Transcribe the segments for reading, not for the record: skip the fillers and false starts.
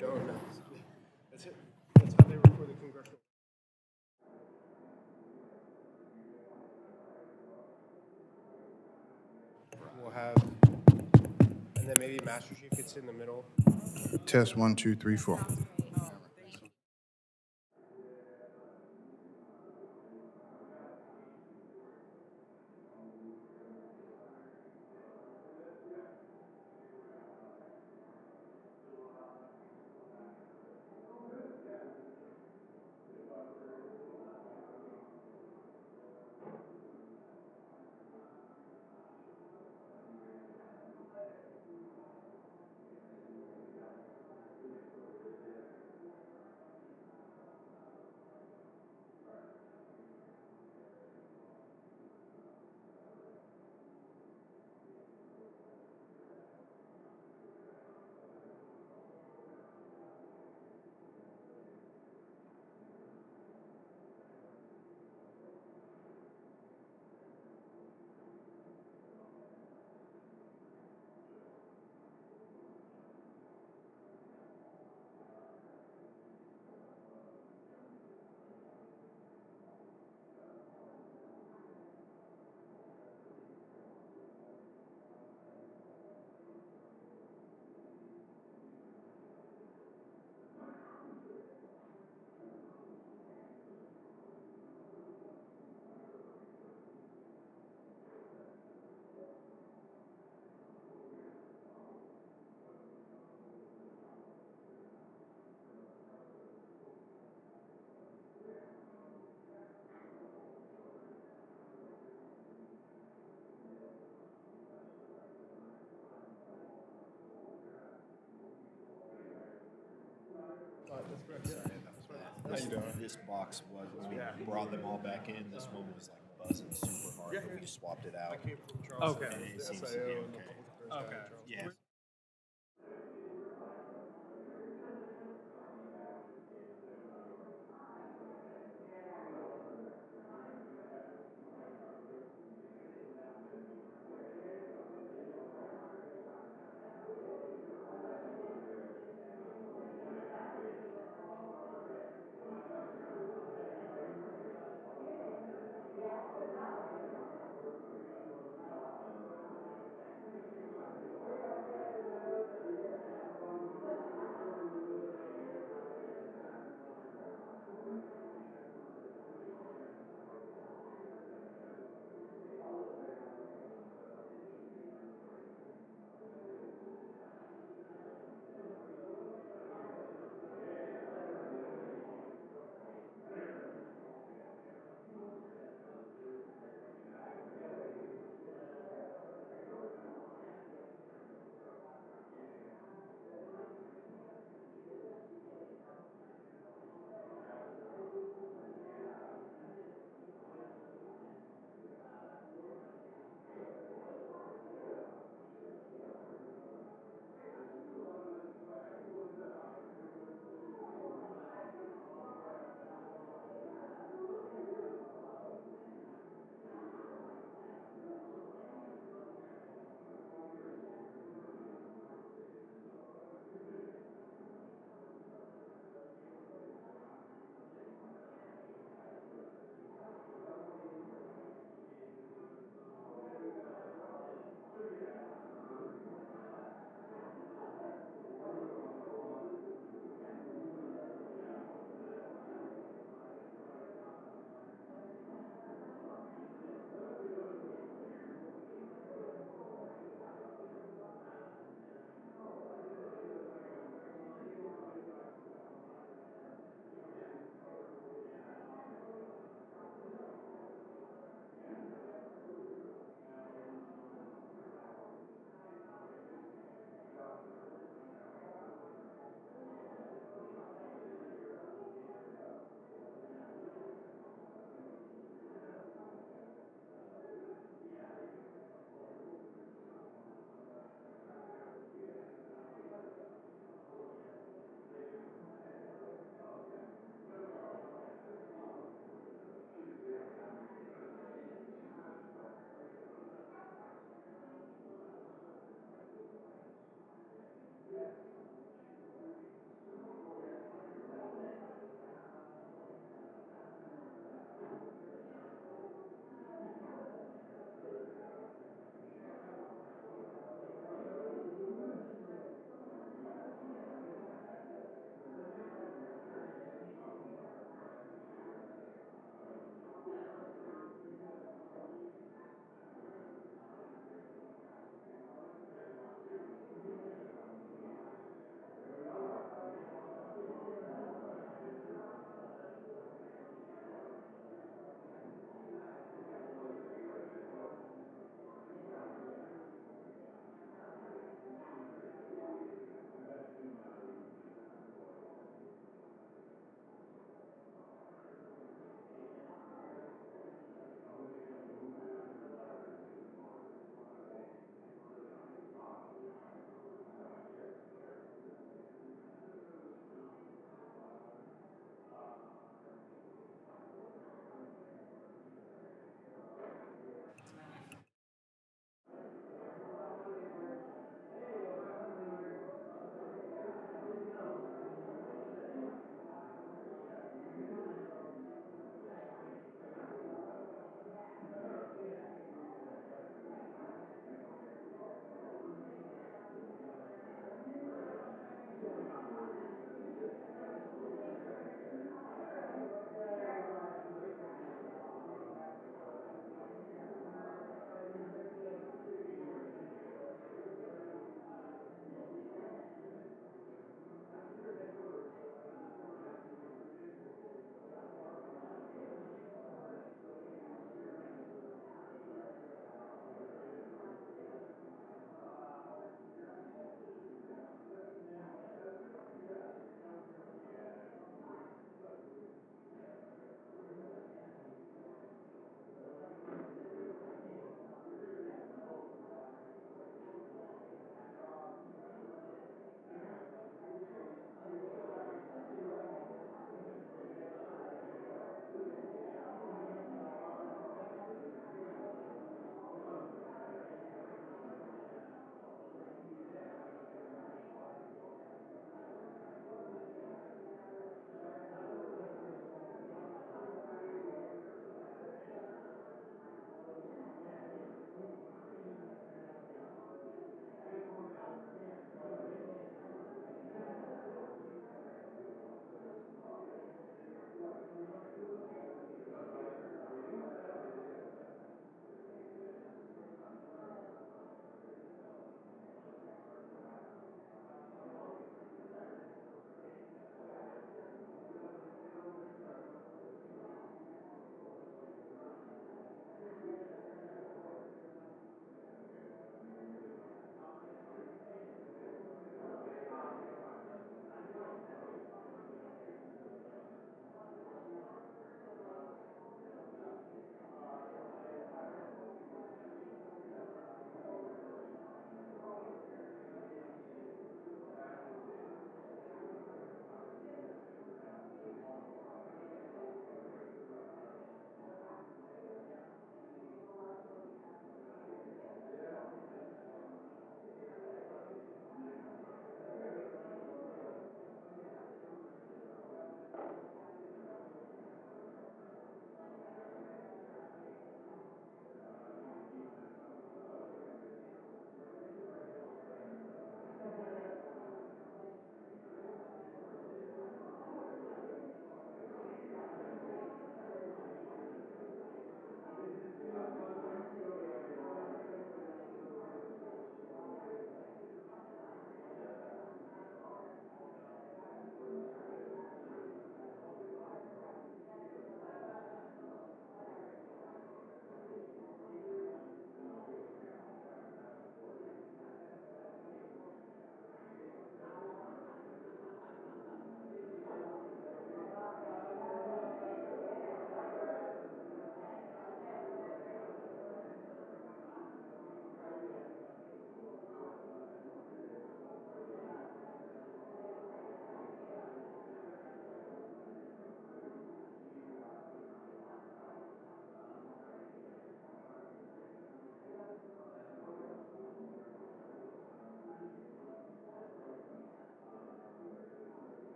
Don't know. That's it. That's how they record the congressional. We'll have, and then maybe Master Chief gets in the middle. Test 1, 2, 3, 4. How you doing? This box was when we brought them all back in. This one was like buzzing super hard, but we swapped it out. Okay. And it seems to be okay. Okay. Yeah.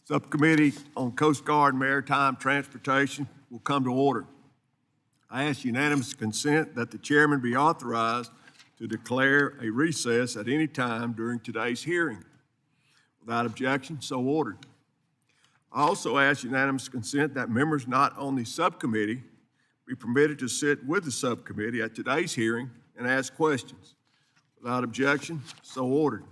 Subcommittee on Coast Guard and Maritime Transportation will come to order. I ask unanimous consent that the chairman be authorized to declare a recess at any time during today's hearing. Without objection, so ordered. I also ask unanimous consent that members not on the subcommittee be permitted to sit with the subcommittee at today's hearing and ask questions. Without objection, so ordered.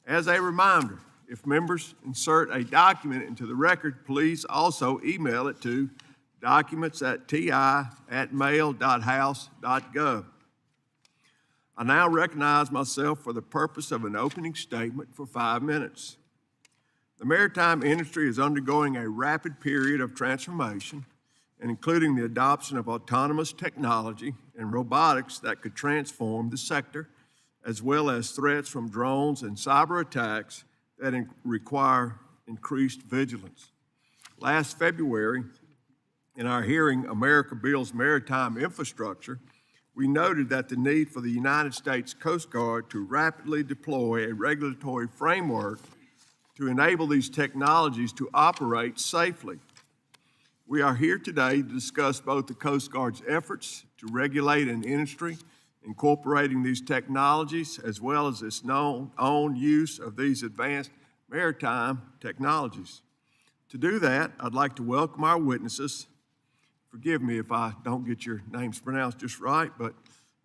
As a reminder, if members insert a document into the record, please also email it to documents@ti@mail.house.gov. I now recognize myself for the purpose of an opening statement for 5 minutes. The maritime industry is undergoing a rapid period of transformation, and including the adoption of autonomous technology and robotics that could transform the sector, as well as threats from drones and cyber attacks that require increased vigilance. Last February, in our hearing, America Builds Maritime Infrastructure, we noted that the need for the United States Coast Guard to rapidly deploy a regulatory framework to enable these technologies to operate safely. We are here today to discuss both the Coast Guard's efforts to regulate an industry incorporating these technologies, as well as its own use of these advanced maritime technologies. To do that, I'd like to welcome our witnesses. Forgive me if I don't get your names pronounced just right, but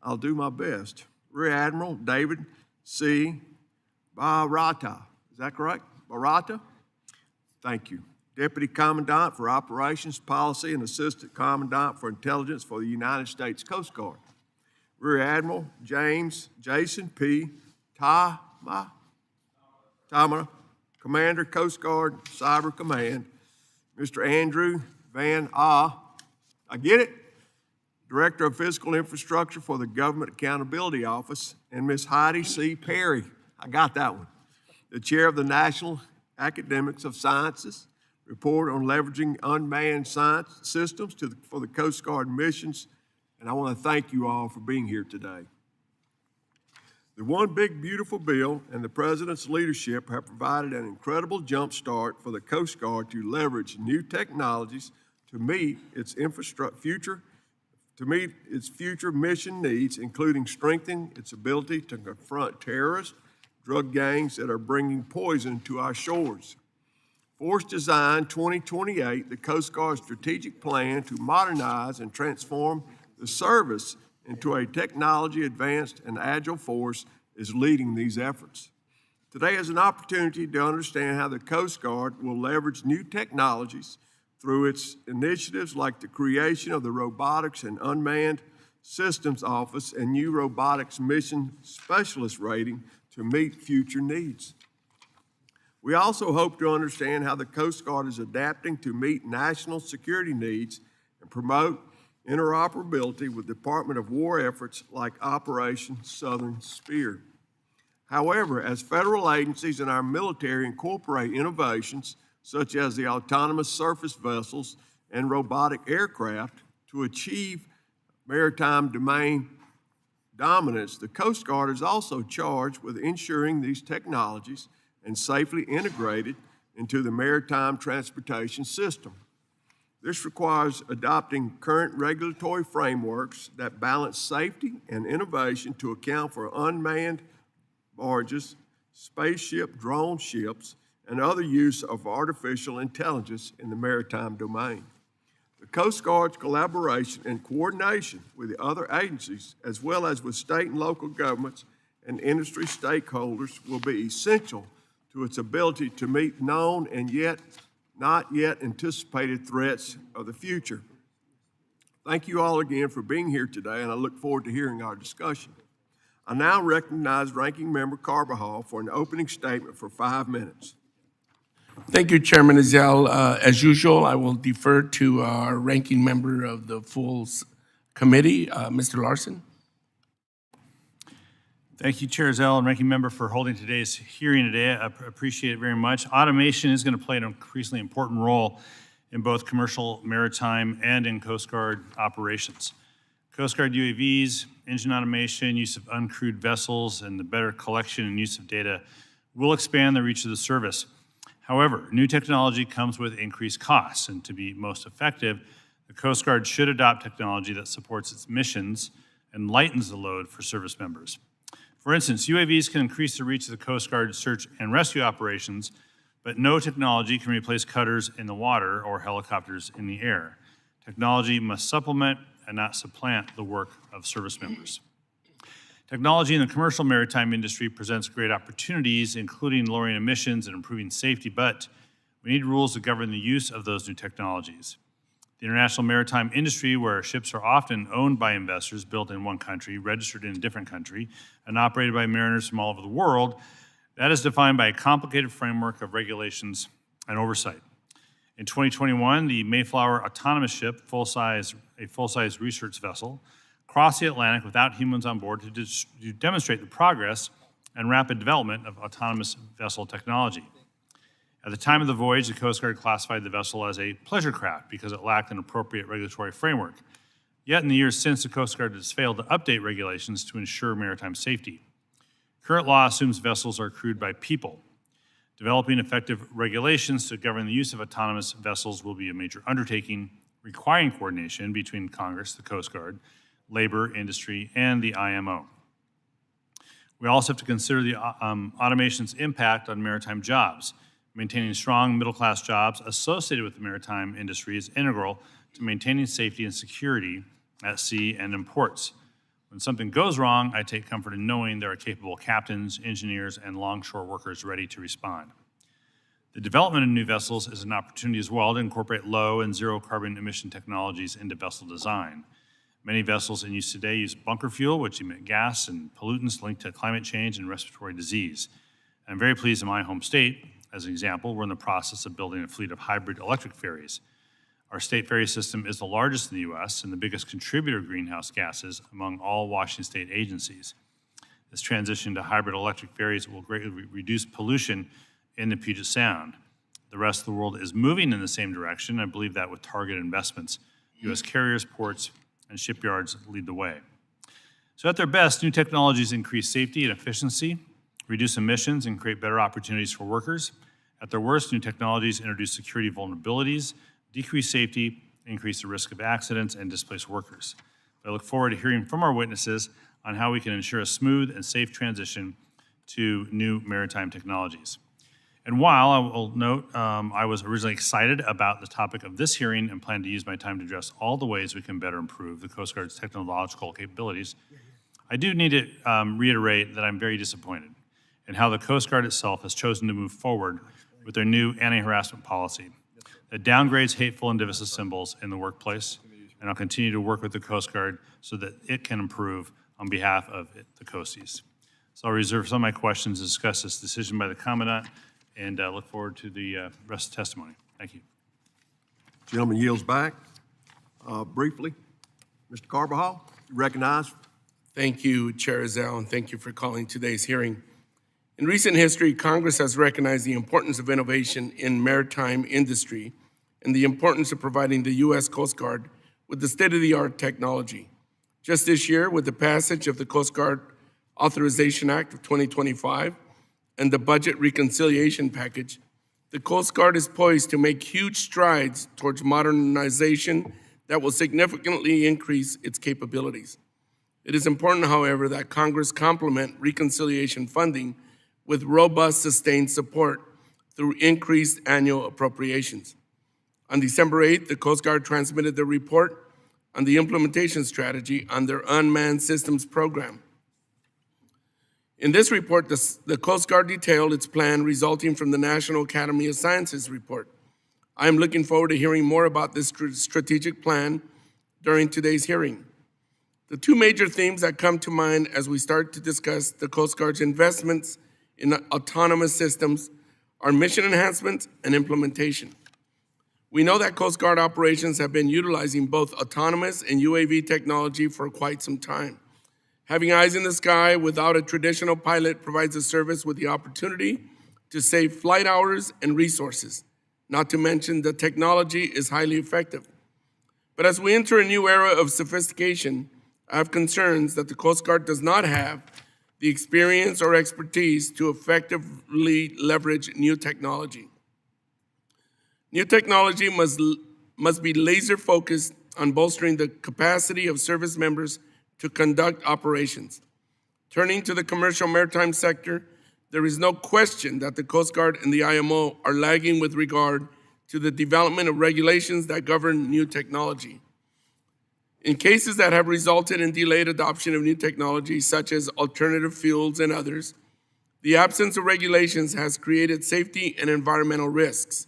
I'll do my best. Rear Admiral David C. Barata, is that correct? Barata? Thank you. Deputy Commandant for Operations, Policy, and Assistant Commandant for Intelligence for the United States Coast Guard. Rear Admiral Jason P. Tamara, Commander, Coast Guard, Cyber Command. Mr. Andrew Van I get it? Director of Physical Infrastructure for the Government Accountability Office. And Ms. Heidi C. Perry, I got that one. The Chair of the National Academics of Sciences, report on leveraging unmanned science systems for the Coast Guard missions. And I want to thank you all for being here today. The One Big Beautiful Bill and the President's leadership have provided an incredible jump start for the Coast Guard to leverage new technologies to meet its future mission needs, including strengthening its ability to confront terrorists, drug gangs that are bringing poison to our shores. Force Design 2028, the Coast Guard's strategic plan to modernize and transform the service into a technology-advanced and agile force, is leading these efforts. Today is an opportunity to understand how the Coast Guard will leverage new technologies through its initiatives like the creation of the Robotics and Unmanned Systems Office and new Robotics Mission Specialist rating to meet future needs. We also hope to understand how the Coast Guard is adapting to meet national security needs and promote interoperability with Department of War efforts like Operation Southern Spear. However, as federal agencies and our military incorporate innovations such as the autonomous surface vessels and robotic aircraft to achieve maritime domain dominance, the Coast Guard is also charged with ensuring these technologies and safely integrated into the maritime transportation system. This requires adopting current regulatory frameworks that balance safety and innovation to account for unmanned barges, spaceship, drone ships, and other use of artificial intelligence in the maritime domain. The Coast Guard's collaboration and coordination with the other agencies, as well as with state and local governments and industry stakeholders, will be essential to its ability to meet known and not yet anticipated threats of the future. Thank you all again for being here today, and I look forward to hearing our discussion. I now recognize Ranking Member Carbajal for an opening statement for 5 minutes. Thank you, Chairman Ezell. As usual, I will defer to our ranking member of the full committee, Mr. Larson. Thank you, Chair Zell and Ranking Member, for holding today's hearing today. I appreciate it very much. Automation is going to play an increasingly important role in both commercial, maritime, and in Coast Guard operations. Coast Guard UAVs, engine automation, use of uncrewed vessels, and the better collection and use of data will expand the reach of the service. However, new technology comes with increased costs, and to be most effective, the Coast Guard should adopt technology that supports its missions and lightens the load for service members. For instance, UAVs can increase the reach of the Coast Guard search and rescue operations, but no technology can replace cutters in the water or helicopters in the air. Technology must supplement and not supplant the work of service members. Technology in the commercial maritime industry presents great opportunities, including lowering emissions and improving safety, but we need rules to govern the use of those new technologies. The international maritime industry, where ships are often owned by investors built in one country, registered in a different country, and operated by mariners from all over the world, that is defined by a complicated framework of regulations and oversight. In 2021, the Mayflower autonomous ship, a full-size research vessel, crossed the Atlantic without humans on board to demonstrate the progress and rapid development of autonomous vessel technology. At the time of the voyage, the Coast Guard classified the vessel as a pleasure craft because it lacked an appropriate regulatory framework. Yet in the years since, the Coast Guard has failed to update regulations to ensure maritime safety. Current law assumes vessels are crewed by people. Developing effective regulations to govern the use of autonomous vessels will be a major undertaking, requiring coordination between Congress, the Coast Guard, labor, industry, and the IMO. We also have to consider the automation's impact on maritime jobs. Maintaining strong middle-class jobs associated with the maritime industry is integral to maintaining safety and security at sea and in ports. When something goes wrong, I take comfort in knowing there are capable captains, engineers, and longshore workers ready to respond. The development of new vessels is an opportunity as well to incorporate low and zero carbon emission technologies into vessel design. Many vessels in use today use bunker fuel, which emit gas and pollutants linked to climate change and respiratory disease. I'm very pleased in my home state, as an example, we're in the process of building a fleet of hybrid electric ferries. Our state ferry system is the largest in the U.S. and the biggest contributor of greenhouse gases among all Washington state agencies. This transition to hybrid electric ferries will greatly reduce pollution in the Puget Sound. The rest of the world is moving in the same direction. I believe that with targeted investments, U.S. carriers, ports, and shipyards lead the way. So at their best, new technologies increase safety and efficiency, reduce emissions, and create better opportunities for workers. At their worst, new technologies introduce security vulnerabilities, decrease safety, increase the risk of accidents, and displace workers. I look forward to hearing from our witnesses on how we can ensure a smooth and safe transition to new maritime technologies. And while I will note I was originally excited about the topic of this hearing and plan to use my time to address all the ways we can better improve the Coast Guard's technological capabilities, I do need to reiterate that I'm very disappointed in how the Coast Guard itself has chosen to move forward with their new anti-harassment policy that downgrades hateful and divisive symbols in the workplace, and I'll continue to work with the Coast Guard so that it can improve on behalf of the Coasties. So I'll reserve some of my questions to discuss this decision by the Commandant and look forward to the rest of the testimony. Thank you. Gentleman yields back. Briefly, Mr. Carbajal, you recognize. Thank you, Chair Ezell, and thank you for calling today's hearing. In recent history, Congress has recognized the importance of innovation in maritime industry and the importance of providing the U.S. Coast Guard with the state-of-the-art technology. Just this year, with the passage of the Coast Guard Authorization Act of 2025 and the Budget Reconciliation Package, the Coast Guard is poised to make huge strides towards modernization that will significantly increase its capabilities. It is important, however, that Congress complement reconciliation funding with robust, sustained support through increased annual appropriations. On December 8th, the Coast Guard transmitted their report on the implementation strategy on their unmanned systems program. In this report, the Coast Guard detailed its plan resulting from the National Academy of Sciences report. I am looking forward to hearing more about this strategic plan during today's hearing. The two major themes that come to mind as we start to discuss the Coast Guard's investments in autonomous systems are mission enhancement and implementation. We know that Coast Guard operations have been utilizing both autonomous and UAV technology for quite some time. Having eyes in the sky without a traditional pilot provides the service with the opportunity to save flight hours and resources, not to mention the technology is highly effective. But as we enter a new era of sophistication, I have concerns that the Coast Guard does not have the experience or expertise to effectively leverage new technology. New technology must be laser-focused on bolstering the capacity of service members to conduct operations. Turning to the commercial maritime sector, there is no question that the Coast Guard and the IMO are lagging with regard to the development of regulations that govern new technology. In cases that have resulted in delayed adoption of new technology, such as alternative fuels and others, the absence of regulations has created safety and environmental risks.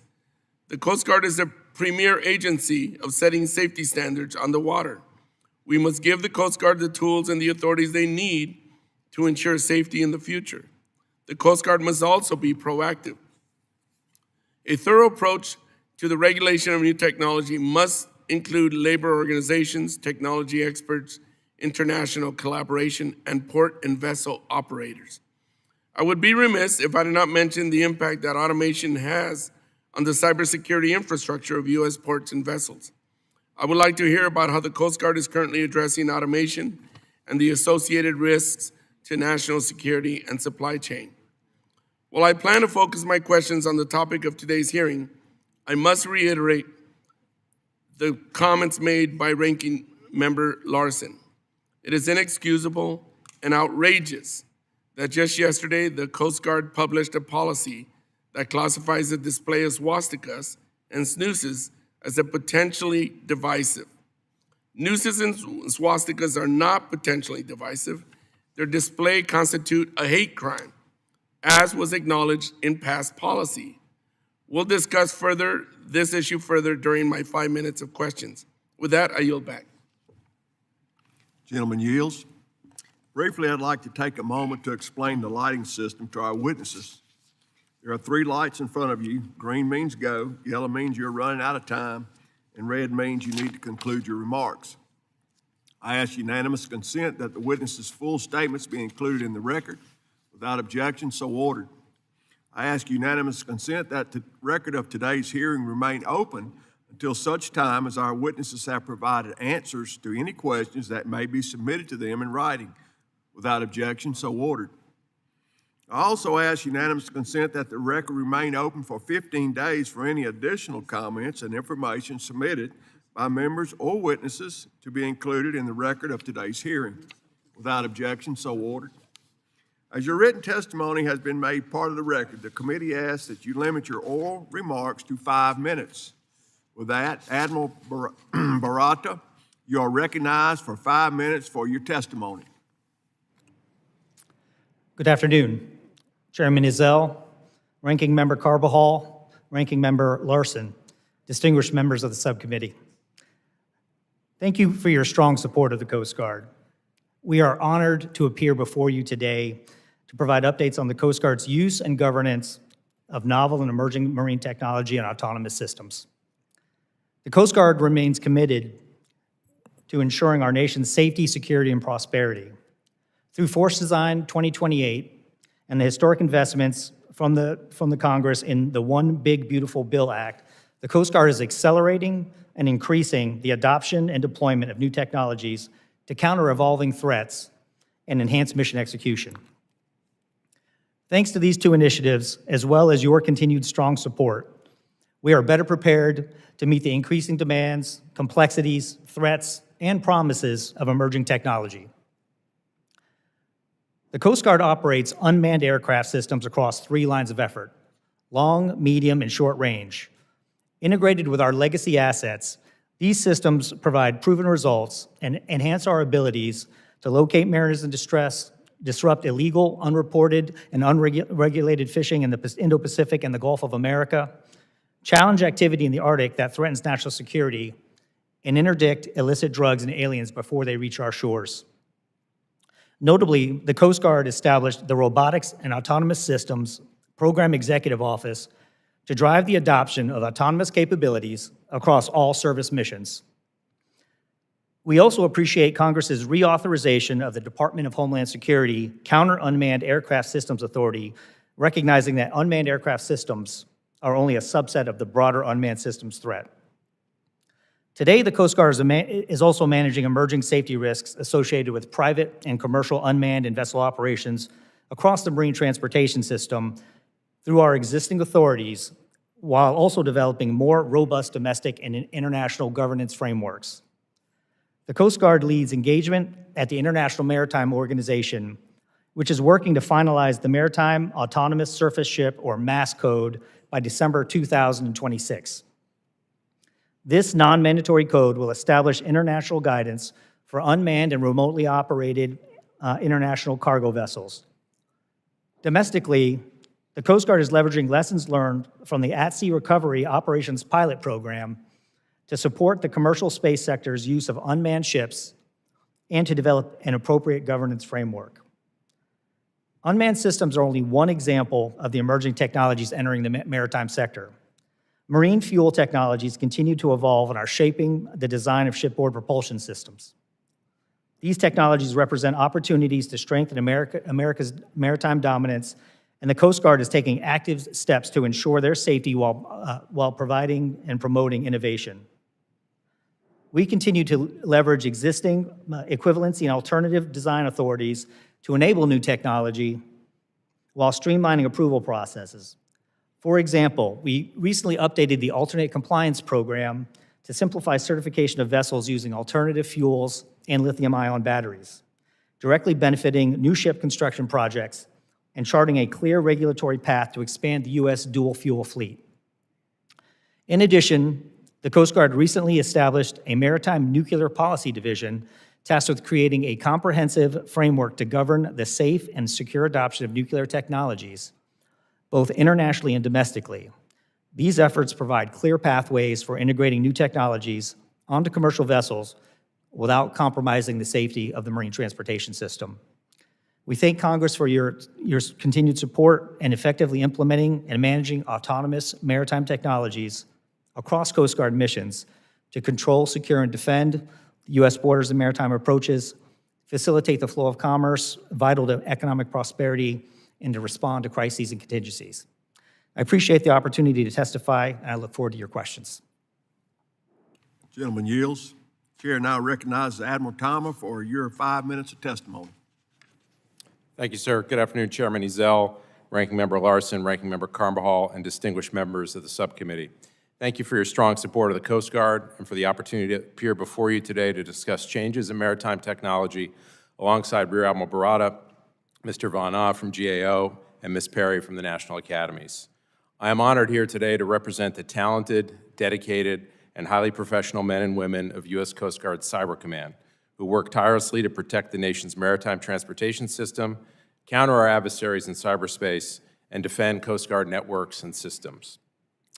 The Coast Guard is the premier agency of setting safety standards on the water. We must give the Coast Guard the tools and the authorities they need to ensure safety in the future. The Coast Guard must also be proactive. A thorough approach to the regulation of new technology must include labor organizations, technology experts, international collaboration, and port and vessel operators. I would be remiss if I did not mention the impact that automation has on the cybersecurity infrastructure of U.S. ports and vessels. I would like to hear about how the Coast Guard is currently addressing automation and the associated risks to national security and supply chain. While I plan to focus my questions on the topic of today's hearing, I must reiterate the comments made by Ranking Member Larson. It is inexcusable and outrageous that just yesterday the Coast Guard published a policy that classifies the display of swastikas and snoozes as a potentially divisive. Nooses and swastikas are not potentially divisive. Their display constitute a hate crime, as was acknowledged in past policy. We'll discuss this issue further during my 5 minutes of questions. With that, I yield back. Gentleman yields. Briefly, I'd like to take a moment to explain the lighting system to our witnesses. There are 3 lights in front of you. Green means go, yellow means you're running out of time, and red means you need to conclude your remarks. I ask unanimous consent that the witness's full statements be included in the record. Without objection, so ordered. I ask unanimous consent that the record of today's hearing remain open until such time as our witnesses have provided answers to any questions that may be submitted to them in writing. Without objection, so ordered. I also ask unanimous consent that the record remain open for 15 days for any additional comments and information submitted by members or witnesses to be included in the record of today's hearing. Without objection, so ordered. As your written testimony has been made part of the record, the committee asks that you limit your oral remarks to 5 minutes. With that, Admiral Barata, you are recognized for 5 minutes for your testimony. Good afternoon, Chairman Izell, Ranking Member Carbajal, Ranking Member Larson, distinguished members of the subcommittee. Thank you for your strong support of the Coast Guard. We are honored to appear before you today to provide updates on the Coast Guard's use and governance of novel and emerging marine technology and autonomous systems. The Coast Guard remains committed to ensuring our nation's safety, security, and prosperity. Through Force Design 2028 and the historic investments from the Congress in the One Big Beautiful Bill Act, the Coast Guard is accelerating and increasing the adoption and deployment of new technologies to counter evolving threats and enhance mission execution. Thanks to these 2 initiatives, as well as your continued strong support, we are better prepared to meet the increasing demands, complexities, threats, and promises of emerging technology. The Coast Guard operates unmanned aircraft systems across 3 lines of effort: long, medium, and short range. Integrated with our legacy assets, these systems provide proven results and enhance our abilities to locate mariners in distress, disrupt illegal, unreported, and unregulated fishing in the Indo-Pacific and the Gulf of America, challenge activity in the Arctic that threatens national security, and interdict illicit drugs and aliens before they reach our shores. Notably, the Coast Guard established the Robotics and Autonomous Systems Program Executive Office to drive the adoption of autonomous capabilities across all service missions. We also appreciate Congress's reauthorization of the Department of Homeland Security Counter Unmanned Aircraft Systems Authority, recognizing that unmanned aircraft systems are only a subset of the broader unmanned systems threat. Today, the Coast Guard is also managing emerging safety risks associated with private and commercial unmanned and vessel operations across the marine transportation system through our existing authorities, while also developing more robust domestic and international governance frameworks. The Coast Guard leads engagement at the International Maritime Organization, which is working to finalize the Maritime Autonomous Surface Ship, or MAS code, by December 2026. This non-mandatory code will establish international guidance for unmanned and remotely operated international cargo vessels. Domestically, the Coast Guard is leveraging lessons learned from the At-Sea Recovery Operations Pilot Program to support the commercial space sector's use of unmanned ships and to develop an appropriate governance framework. Unmanned systems are only one example of the emerging technologies entering the maritime sector. Marine fuel technologies continue to evolve and are shaping the design of shipboard propulsion systems. These technologies represent opportunities to strengthen America's maritime dominance, and the Coast Guard is taking active steps to ensure their safety while providing and promoting innovation. We continue to leverage existing equivalency and alternative design authorities to enable new technology while streamlining approval processes. For example, we recently updated the Alternate Compliance Program to simplify certification of vessels using alternative fuels and lithium-ion batteries, directly benefiting new ship construction projects and charting a clear regulatory path to expand the U.S. dual-fuel fleet. In addition, the Coast Guard recently established a Maritime Nuclear Policy Division tasked with creating a comprehensive framework to govern the safe and secure adoption of nuclear technologies, both internationally and domestically. These efforts provide clear pathways for integrating new technologies onto commercial vessels without compromising the safety of the marine transportation system. We thank Congress for your continued support in effectively implementing and managing autonomous maritime technologies across Coast Guard missions to control, secure, and defend U.S. borders and maritime approaches, facilitate the flow of commerce, vital to economic prosperity, and to respond to crises and contingencies. I appreciate the opportunity to testify, and I look forward to your questions. Gentleman yields. Chair now recognizes Admiral Thomas for your 5 minutes of testimony. Thank you, sir. Good afternoon, Chairman Ezell, Ranking Member Larson, Ranking Member Carvajal, and distinguished members of the subcommittee. Thank you for your strong support of the Coast Guard and for the opportunity to appear before you today to discuss changes in maritime technology alongside Rear Admiral Barada, Mr. Von Ah from GAO, and Ms. Perry from the National Academies. I am honored here today to represent the talented, dedicated, and highly professional men and women of U.S. Coast Guard Cyber Command, who work tirelessly to protect the nation's maritime transportation system, counter our adversaries in cyberspace, and defend Coast Guard networks and systems.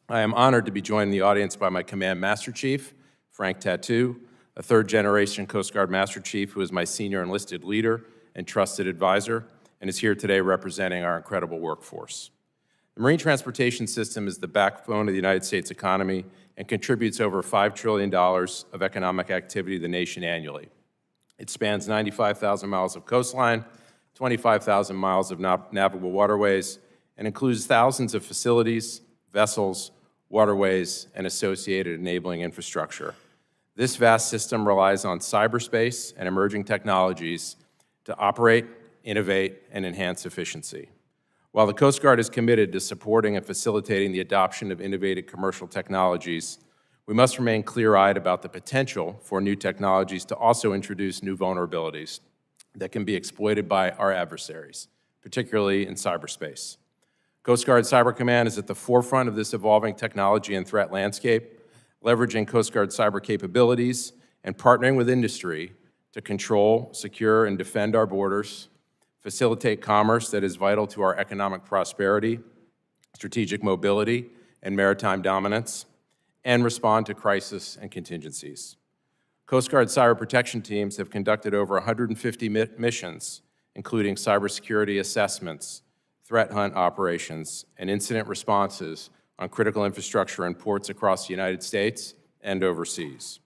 I am honored to be joined in the audience by my Command Master Chief, Frank Tattoo, a third-generation Coast Guard Master Chief who is my senior enlisted leader and trusted advisor, and is here today representing our incredible workforce. The marine transportation system is the backbone of the United States economy and contributes over $5 trillion of economic activity to the nation annually. It spans 95,000 miles of coastline, 25,000 miles of navigable waterways, and includes thousands of facilities, vessels, waterways, and associated enabling infrastructure. This vast system relies on cyberspace and emerging technologies to operate, innovate, and enhance efficiency. While the Coast Guard is committed to supporting and facilitating the adoption of innovative commercial technologies, we must remain clear-eyed about the potential for new technologies to also introduce new vulnerabilities that can be exploited by our adversaries, particularly in cyberspace. Coast Guard Cyber Command is at the forefront of this evolving technology and threat landscape, leveraging Coast Guard cyber capabilities and partnering with industry to control, secure, and defend our borders, facilitate commerce that is vital to our economic prosperity, strategic mobility, and maritime dominance, and respond to crisis and contingencies. Coast Guard cyber protection teams have conducted over 150 missions, including cybersecurity assessments, threat hunt operations, and incident responses on critical infrastructure and ports across the United States and overseas.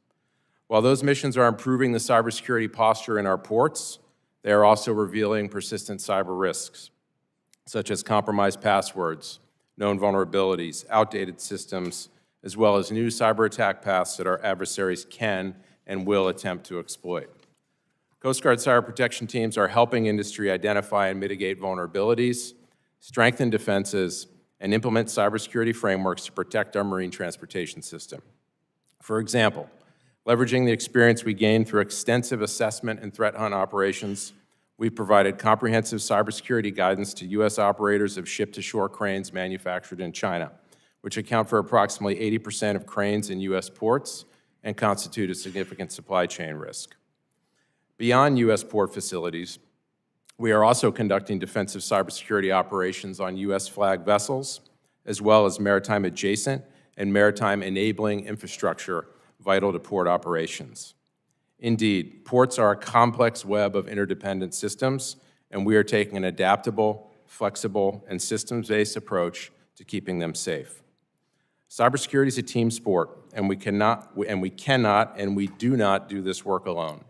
While those missions are improving the cybersecurity posture in our ports, they are also revealing persistent cyber risks, such as compromised passwords, known vulnerabilities, outdated systems, as well as new cyber attack paths that our adversaries can and will attempt to exploit. Coast Guard cyber protection teams are helping industry identify and mitigate vulnerabilities, strengthen defenses, and implement cybersecurity frameworks to protect our marine transportation system. For example, leveraging the experience we gained through extensive assessment and threat hunt operations, we've provided comprehensive cybersecurity guidance to U.S. operators of ship-to-shore cranes manufactured in China, which account for approximately 80% of cranes in U.S. ports and constitute a significant supply chain risk. Beyond U.S. port facilities, we are also conducting defensive cybersecurity operations on U.S. flag vessels, as well as maritime adjacent and maritime enabling infrastructure vital to port operations. Indeed, ports are a complex web of interdependent systems, and we are taking an adaptable, flexible, and systems-based approach to keeping them safe. Cybersecurity is a team sport, and we do not do this work alone.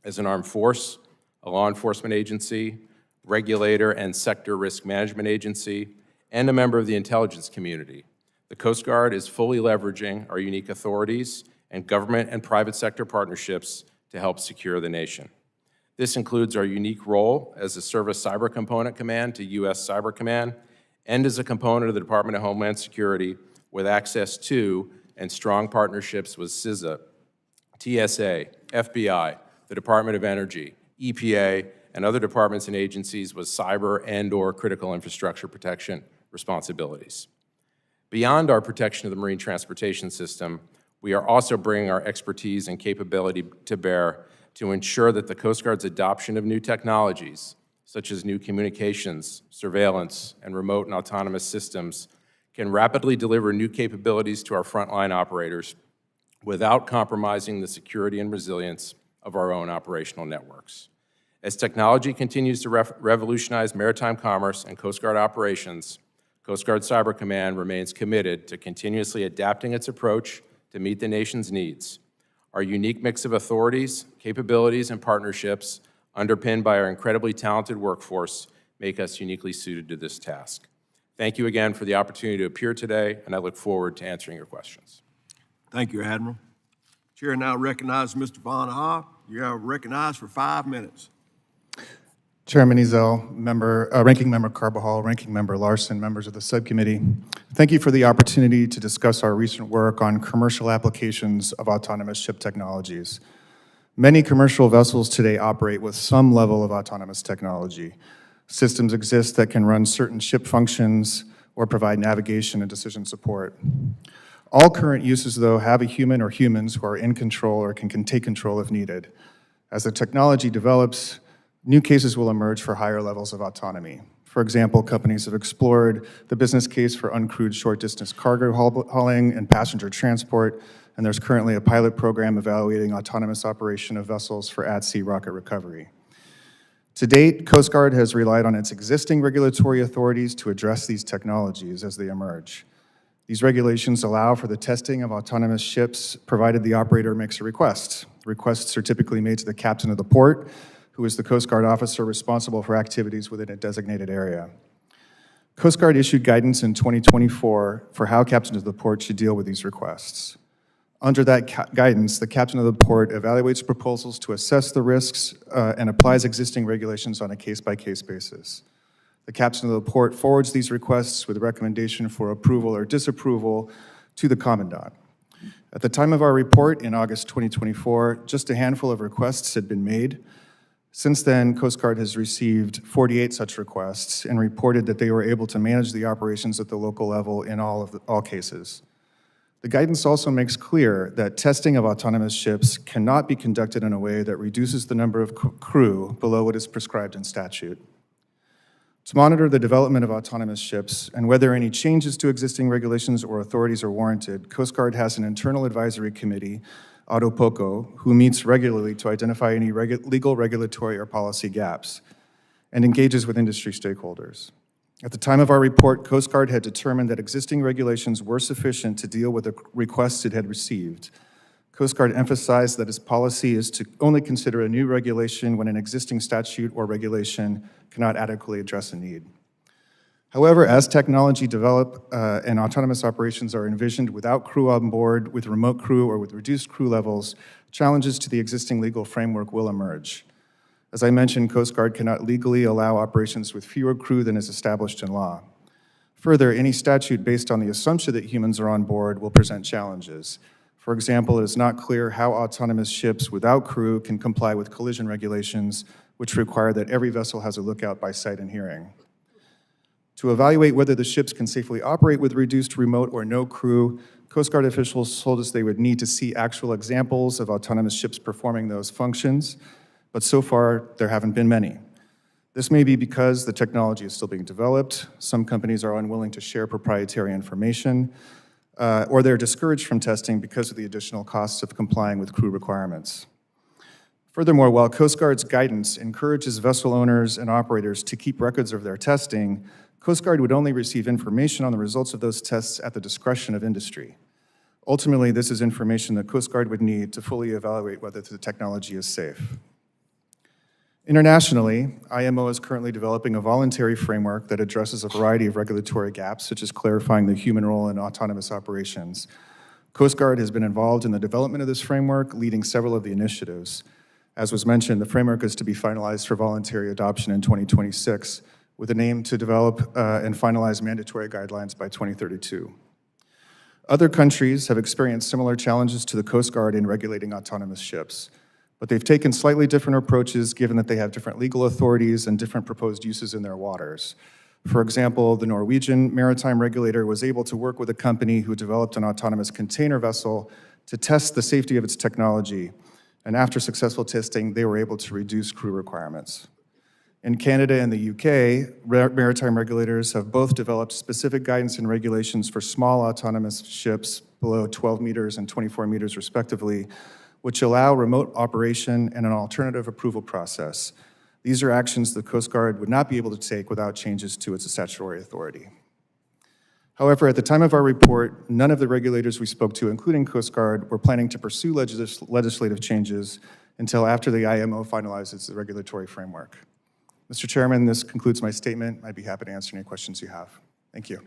As an armed force, a law enforcement agency, regulator and sector risk management agency, and a member of the intelligence community, the Coast Guard is fully leveraging our unique authorities and government and private sector partnerships to help secure the nation. This includes our unique role as a Service Cyber Component Command to U.S. Cyber Command and as a component of the Department of Homeland Security with access to and strong partnerships with CISA, TSA, FBI, the Department of Energy, EPA, and other departments and agencies with cyber and/or critical infrastructure protection responsibilities. Beyond our protection of the marine transportation system, we are also bringing our expertise and capability to bear to ensure that the Coast Guard's adoption of new technologies, such as new communications, surveillance, and remote and autonomous systems, can rapidly deliver new capabilities to our frontline operators without compromising the security and resilience of our own operational networks. As technology continues to revolutionize maritime commerce and Coast Guard operations, Coast Guard Cyber Command remains committed to continuously adapting its approach to meet the nation's needs. Our unique mix of authorities, capabilities, and partnerships, underpinned by our incredibly talented workforce, make us uniquely suited to this task. Thank you again for the opportunity to appear today, and I look forward to answering your questions. Thank you, Admiral. Chair now recognizes Mr. Von Ha. You are recognized for 5 minutes. Chairman Ezell, Ranking Member Carbajal, Ranking Member Larson, members of the subcommittee, thank you for the opportunity to discuss our recent work on commercial applications of autonomous ship technologies. Many commercial vessels today operate with some level of autonomous technology. Systems exist that can run certain ship functions or provide navigation and decision support. All current uses, though, have a human or humans who are in control or can take control if needed. As the technology develops, new cases will emerge for higher levels of autonomy. For example, companies have explored the business case for uncrewed short-distance cargo hauling and passenger transport, and there's currently a pilot program evaluating autonomous operation of vessels for at-sea rocket recovery. To date, Coast Guard has relied on its existing regulatory authorities to address these technologies as they emerge. These regulations allow for the testing of autonomous ships, provided the operator makes a request. Requests are typically made to the captain of the port, who is the Coast Guard officer responsible for activities within a designated area. Coast Guard issued guidance in 2024 for how captains of the port should deal with these requests. Under that guidance, the captain of the port evaluates proposals to assess the risks and applies existing regulations on a case-by-case basis. The captain of the port forwards these requests with a recommendation for approval or disapproval to the commandant. At the time of our report in August 2024, just a handful of requests had been made. Since then, Coast Guard has received 48 such requests and reported that they were able to manage the operations at the local level in all cases. The guidance also makes clear that testing of autonomous ships cannot be conducted in a way that reduces the number of crew below what is prescribed in statute. To monitor the development of autonomous ships and whether any changes to existing regulations or authorities are warranted, Coast Guard has an internal advisory committee, AutoPOCO, who meets regularly to identify any legal, regulatory, or policy gaps and engages with industry stakeholders. At the time of our report, Coast Guard had determined that existing regulations were sufficient to deal with the requests it had received. Coast Guard emphasized that its policy is to only consider a new regulation when an existing statute or regulation cannot adequately address a need. However, as technology develop and autonomous operations are envisioned without crew on board, with remote crew, or with reduced crew levels, challenges to the existing legal framework will emerge. As I mentioned, Coast Guard cannot legally allow operations with fewer crew than is established in law. Further, any statute based on the assumption that humans are on board will present challenges. For example, it is not clear how autonomous ships without crew can comply with collision regulations, which require that every vessel has a lookout by sight and hearing. To evaluate whether the ships can safely operate with reduced remote or no crew, Coast Guard officials told us they would need to see actual examples of autonomous ships performing those functions, but so far there haven't been many. This may be because the technology is still being developed, some companies are unwilling to share proprietary information, or they're discouraged from testing because of the additional costs of complying with crew requirements. Furthermore, while Coast Guard's guidance encourages vessel owners and operators to keep records of their testing, Coast Guard would only receive information on the results of those tests at the discretion of industry. Ultimately, this is information that Coast Guard would need to fully evaluate whether the technology is safe. Internationally, IMO is currently developing a voluntary framework that addresses a variety of regulatory gaps, such as clarifying the human role in autonomous operations. Coast Guard has been involved in the development of this framework, leading several of the initiatives. As was mentioned, the framework is to be finalized for voluntary adoption in 2026, with an aim to develop and finalize mandatory guidelines by 2032. Other countries have experienced similar challenges to the Coast Guard in regulating autonomous ships, but they've taken slightly different approaches given that they have different legal authorities and different proposed uses in their waters. For example, the Norwegian maritime regulator was able to work with a company who developed an autonomous container vessel to test the safety of its technology, and after successful testing, they were able to reduce crew requirements. In Canada and the UK, maritime regulators have both developed specific guidance and regulations for small autonomous ships below 12 meters and 24 meters respectively, which allow remote operation and an alternative approval process. These are actions the Coast Guard would not be able to take without changes to its statutory authority. However, at the time of our report, none of the regulators we spoke to, including Coast Guard, were planning to pursue legislative changes until after the IMO finalizes the regulatory framework. Mr. Chairman, this concludes my statement. I'd be happy to answer any questions you have. Thank you.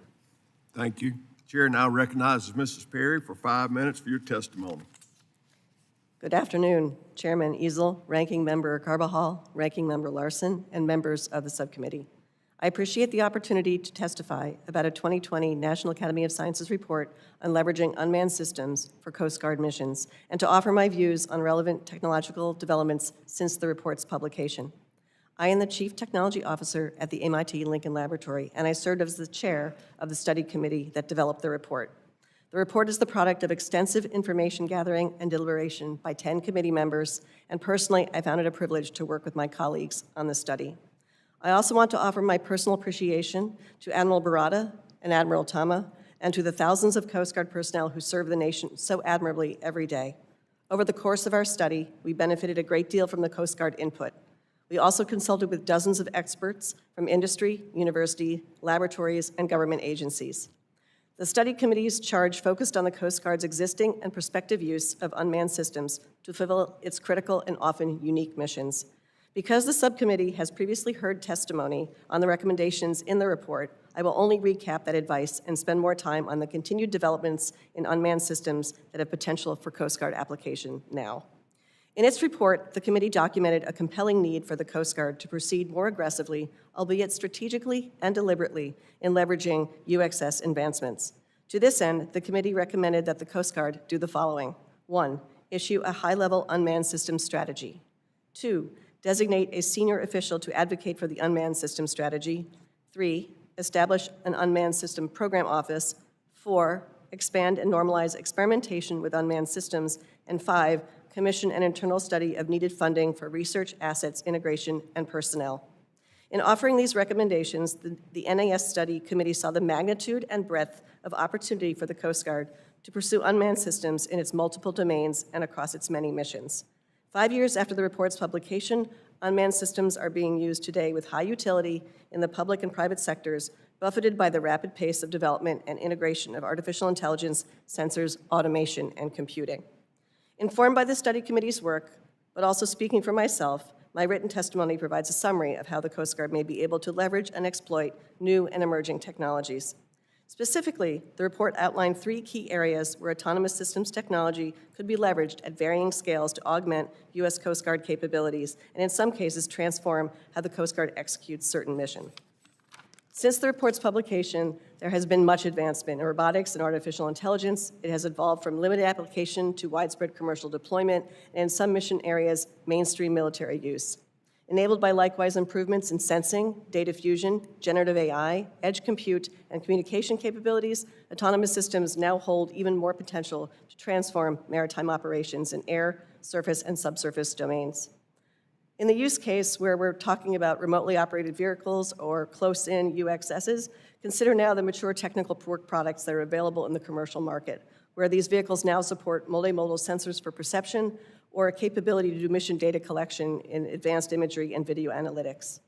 Thank you. Chair now recognizes Mrs. Perry for 5 minutes for your testimony. Good afternoon, Chairman Easel, Ranking Member Carbajal, Ranking Member Larson, and members of the subcommittee. I appreciate the opportunity to testify about a 2020 National Academy of Sciences report on leveraging unmanned systems for Coast Guard missions, and to offer my views on relevant technological developments since the report's publication. I am the Chief Technology Officer at the MIT Lincoln Laboratory, and I served as the chair of the study committee that developed the report. The report is the product of extensive information gathering and deliberation by 10 committee members, and personally, I found it a privilege to work with my colleagues on the study. I also want to offer my personal appreciation to Admiral Barada and Admiral Tama, and to the thousands of Coast Guard personnel who serve the nation so admirably every day. Over the course of our study, we benefited a great deal from the Coast Guard input. We also consulted with dozens of experts from industry, university, laboratories, and government agencies. The study committee's charge focused on the Coast Guard's existing and prospective use of unmanned systems to fulfill its critical and often unique missions. Because the subcommittee has previously heard testimony on the recommendations in the report, I will only recap that advice and spend more time on the continued developments in unmanned systems that have potential for Coast Guard application now. In its report, the committee documented a compelling need for the Coast Guard to proceed more aggressively, albeit strategically and deliberately, in leveraging UXS advancements. To this end, the committee recommended that the Coast Guard do the following. 1, issue a high-level unmanned systems strategy. 2, designate a senior official to advocate for the unmanned system strategy. 3, establish an unmanned system program office. 4, expand and normalize experimentation with unmanned systems. And 5, commission an internal study of needed funding for research, assets, integration, and personnel. In offering these recommendations, the NAS Study Committee saw the magnitude and breadth of opportunity for the Coast Guard to pursue unmanned systems in its multiple domains and across its many missions. 5 years after the report's publication, unmanned systems are being used today with high utility in the public and private sectors, buffeted by the rapid pace of development and integration of artificial intelligence, sensors, automation, and computing. Informed by the study committee's work, but also speaking for myself, my written testimony provides a summary of how the Coast Guard may be able to leverage and exploit new and emerging technologies. Specifically, the report outlined 3 key areas where autonomous systems technology could be leveraged at varying scales to augment U.S. Coast Guard capabilities, and in some cases transform how the Coast Guard executes certain missions. Since the report's publication, there has been much advancement in robotics and artificial intelligence. It has evolved from limited application to widespread commercial deployment, and in some mission areas, mainstream military use. Enabled by likewise improvements in sensing, data fusion, generative AI, edge compute, and communication capabilities, autonomous systems now hold even more potential to transform maritime operations in air, surface, and subsurface domains. In the use case where we're talking about remotely operated vehicles or close-in UXSs, consider now the mature technical work products that are available in the commercial market, where these vehicles now support multimodal sensors for perception or a capability to do mission data collection in advanced imagery and video analytics.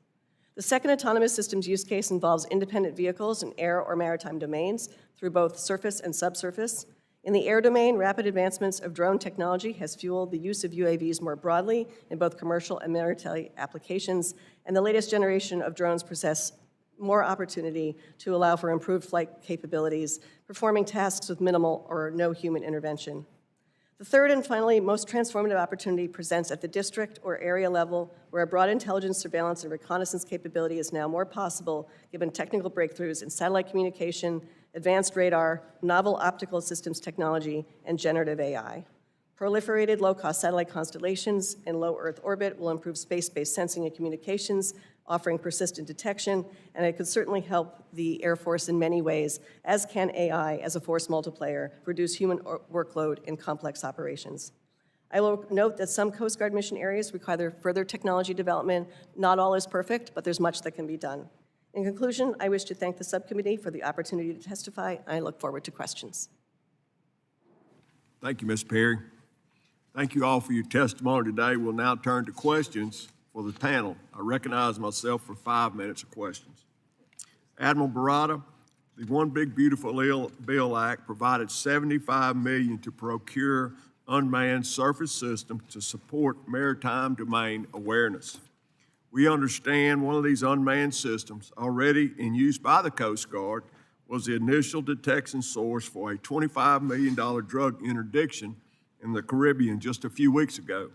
The second autonomous systems use case involves independent vehicles in air or maritime domains through both surface and subsurface. In the air domain, rapid advancements of drone technology has fueled the use of UAVs more broadly in both commercial and military applications, and the latest generation of drones possess more opportunity to allow for improved flight capabilities, performing tasks with minimal or no human intervention. The third and finally most transformative opportunity presents at the district or area level, where a broad intelligence, surveillance, and reconnaissance capability is now more possible given technical breakthroughs in satellite communication, advanced radar, novel optical systems technology, and generative AI. Proliferated low-cost satellite constellations in low Earth orbit will improve space-based sensing and communications, offering persistent detection, and it could certainly help the Air Force in many ways, as can AI as a force multiplier, reduce human workload in complex operations. I will note that some Coast Guard mission areas require further technology development. Not all is perfect, but there's much that can be done. In conclusion, I wish to thank the subcommittee for the opportunity to testify, and I look forward to questions. Thank you, Ms. Perry. Thank you all for your testimony today. We'll now turn to questions for the panel. I recognize myself for 5 minutes of questions. Admiral Barada, the One Big Beautiful Bill Act provided $75 million to procure unmanned surface systems to support maritime domain awareness. We understand one of these unmanned systems already in use by the Coast Guard was the initial detection source for a $25 million drug interdiction in the Caribbean just a few weeks ago.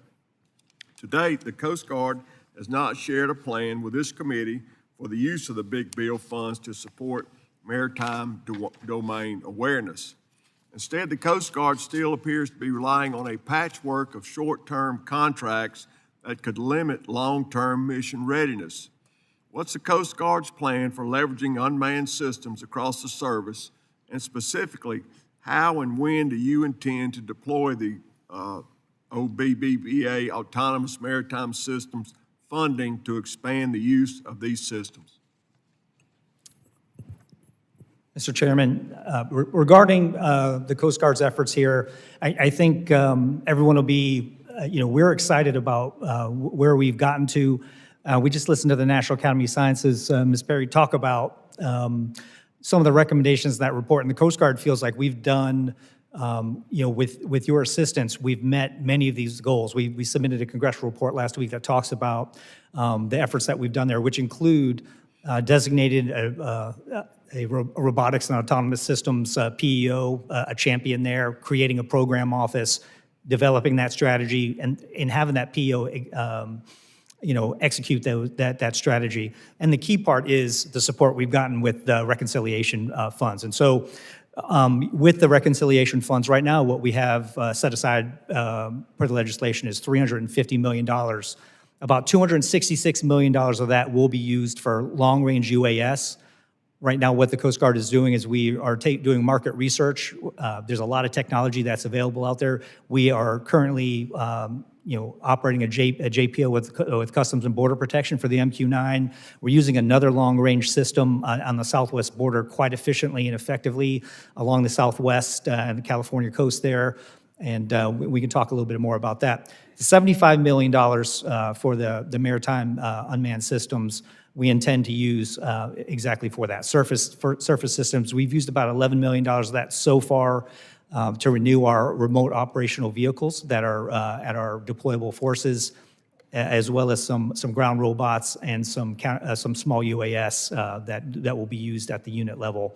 To date, the Coast Guard has not shared a plan with this committee for the use of the Big Bill funds to support maritime domain awareness. Instead, the Coast Guard still appears to be relying on a patchwork of short-term contracts that could limit long-term mission readiness. What's the Coast Guard's plan for leveraging unmanned systems across the service, and specifically, how and when do you intend to deploy the OBBBA Autonomous Maritime Systems funding to expand the use of these systems? Mr. Chairman, regarding the Coast Guard's efforts here, I think everyone will be, we're excited about where we've gotten to. We just listened to the National Academy of Sciences, Ms. Perry, talk about some of the recommendations in that report, and the Coast Guard feels like we've done, with your assistance, we've met many of these goals. We submitted a congressional report last week that talks about the efforts that we've done there, which include designated a robotics and autonomous systems PEO, a champion there, creating a program office, developing that strategy, and having that PEO execute that strategy. And the key part is the support we've gotten with the reconciliation funds. And so with the reconciliation funds right now, what we have set aside per the legislation is $350 million. About $266 million of that will be used for long-range UAS. Right now, what the Coast Guard is doing is we are doing market research. There's a lot of technology that's available out there. We are currently, operating a JPO with Customs and Border Protection for the MQ-9. We're using another long-range system on the southwest border quite efficiently and effectively along the southwest and the California coast there. And we can talk a little bit more about that. The $75 million for the maritime unmanned systems we intend to use exactly for that. Surface systems, we've used about $11 million of that so far to renew our remote operational vehicles that are at our deployable forces, as well as some ground robots and some small UAS that will be used at the unit level.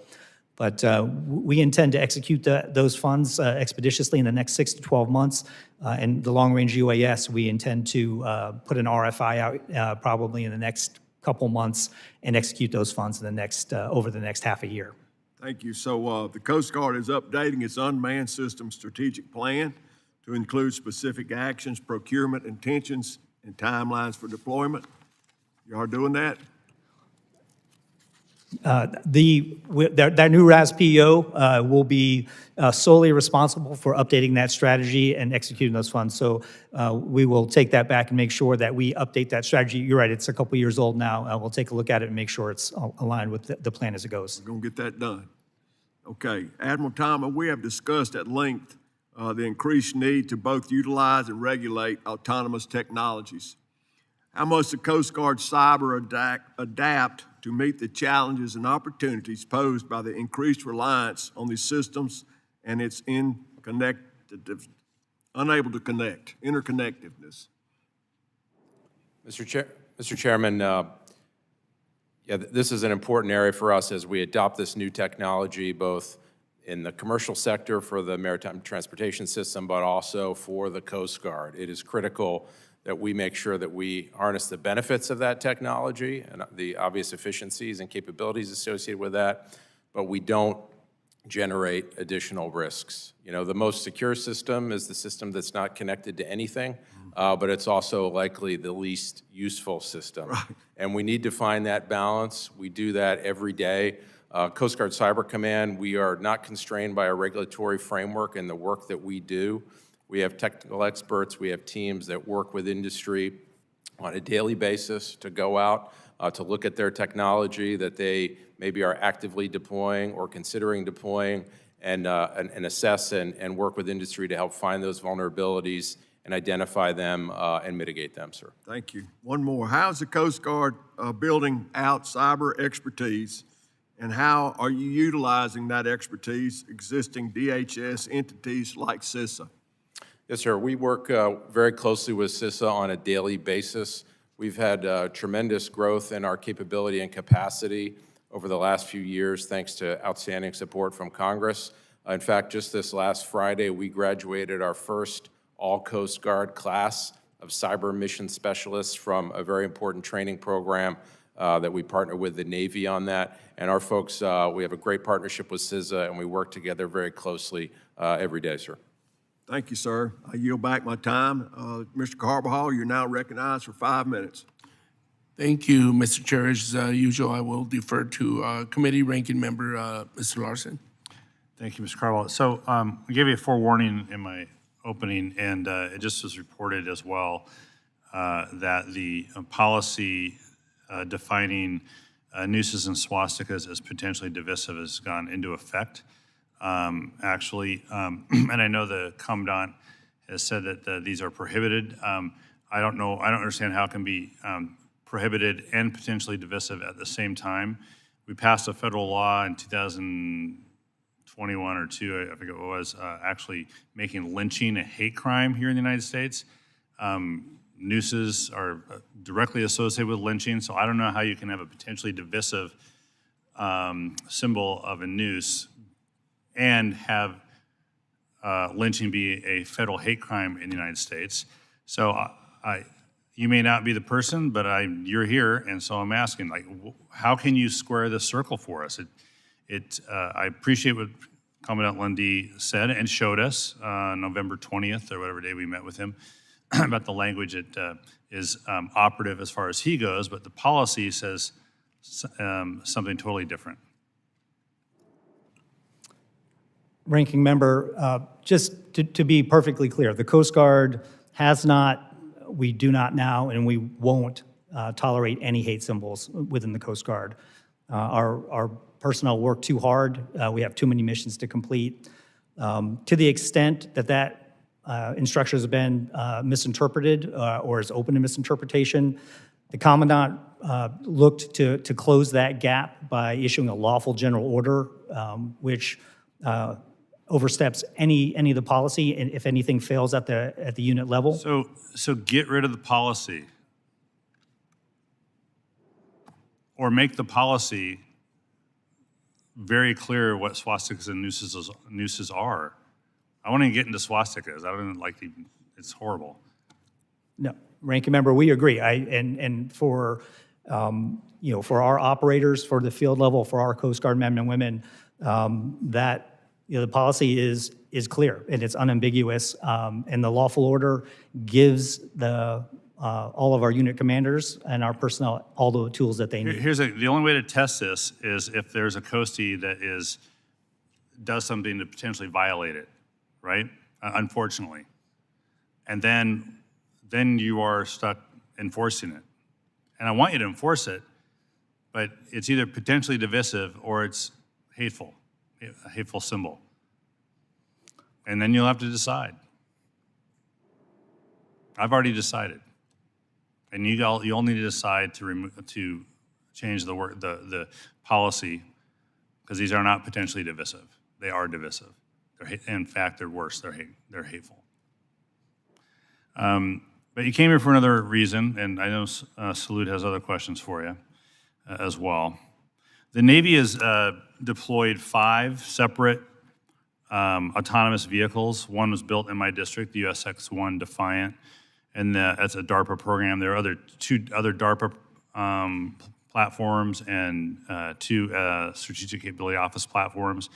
But we intend to execute those funds expeditiously in the next 6 to 12 months. And the long-range UAS, we intend to put an RFI out probably in the next couple months and execute those funds in the next, over the next half a year. Thank you. So the Coast Guard is updating its unmanned system strategic plan to include specific actions, procurement intentions, and timelines for deployment. You are doing that? That new RAS-PO will be solely responsible for updating that strategy and executing those funds. So we will take that back and make sure that we update that strategy. You're right, it's a couple years old now. We'll take a look at it and make sure it's aligned with the plan as it goes. We're gonna get that done. Okay, Admiral Thomas, we have discussed at length the increased need to both utilize and regulate autonomous technologies. How must the Coast Guard cyber adapt to meet the challenges and opportunities posed by the increased reliance on these systems and its interconnectedness? Mr. Chairman, this is an important area for us as we adopt this new technology, both in the commercial sector for the maritime transportation system, but also for the Coast Guard. It is critical that we make sure that we harness the benefits of that technology and the obvious efficiencies and capabilities associated with that, but we don't generate additional risks. You know, the most secure system is the system that's not connected to anything, but it's also likely the least useful system. Right. And we need to find that balance. We do that every day. Coast Guard Cyber Command, we are not constrained by a regulatory framework in the work that we do. We have technical experts, we have teams that work with industry on a daily basis to go out, to look at their technology that they maybe are actively deploying or considering deploying, and assess and work with industry to help find those vulnerabilities and identify them and mitigate them, sir. Thank you. One more. How is the Coast Guard building out cyber expertise, and how are you utilizing that expertise existing DHS entities like CISA? Yes, sir. We work very closely with CISA on a daily basis. We've had tremendous growth in our capability and capacity over the last few years, thanks to outstanding support from Congress. In fact, just this last Friday, we graduated our first all Coast Guard class of cyber mission specialists from a very important training program that we partner with the Navy on that. And our folks, we have a great partnership with CISA, and we work together very closely every day, sir. Thank you, sir. I yield back my time. Mr. Carbajal, you're now recognized for 5 minutes. Thank you, Mr. Chair. As usual, I will defer to Committee Ranking Member Mr. Larson. Thank you, Mr. Carwell. So I gave you a forewarning in my opening, and it just was reported as well that the policy defining nooses and swastikas as potentially divisive has gone into effect. Actually, and I know the Commandant has said that these are prohibited. I don't understand how it can be prohibited and potentially divisive at the same time. We passed a federal law in 2021 or 2, I forget what it was, actually making lynching a hate crime here in the United States. Nooses are directly associated with lynching, so I don't know how you can have a potentially divisive symbol of a noose and have lynching be a federal hate crime in the United States. So you may not be the person, but you're here, and so I'm asking, like, how can you square this circle for us? I appreciate what Commandant Lundy said and showed us November 20th or whatever day we met with him about the language that is operative as far as he goes, but the policy says something totally different. Ranking Member, just to be perfectly clear, the Coast Guard has not, we do not now, and we won't tolerate any hate symbols within the Coast Guard. Our personnel work too hard. We have too many missions to complete. To the extent that instruction has been misinterpreted or is open to misinterpretation, the Commandant looked to close that gap by issuing a lawful general order, which oversteps any of the policy, and if anything fails at the unit level. So get rid of the policy, or make the policy very clear what swastikas and nooses are. I want to get into swastikas. I don't like it's horrible. No, Ranking Member, we agree. And for For our operators, for the field level, for our Coast Guard men and women, that the policy is clear and it's unambiguous, and the lawful order gives all of our unit commanders and our personnel all the tools that they need. The only way to test this is if there's a coastie that does something to potentially violate it, right? Unfortunately. And then you are stuck enforcing it. And I want you to enforce it, but it's either potentially divisive or it's hateful, a hateful symbol. And then you'll have to decide. I've already decided. And you all need to decide to change the policy, because these are not potentially divisive. They are divisive. In fact, they're worse. They're hateful. But you came here for another reason, and I know Salute has other questions for you as well. The Navy has deployed 5 separate autonomous vehicles. One was built in my district, the USX-1 Defiant, and that's a DARPA program. There are 2 other DARPA platforms and 2 Strategic Capability Office platforms.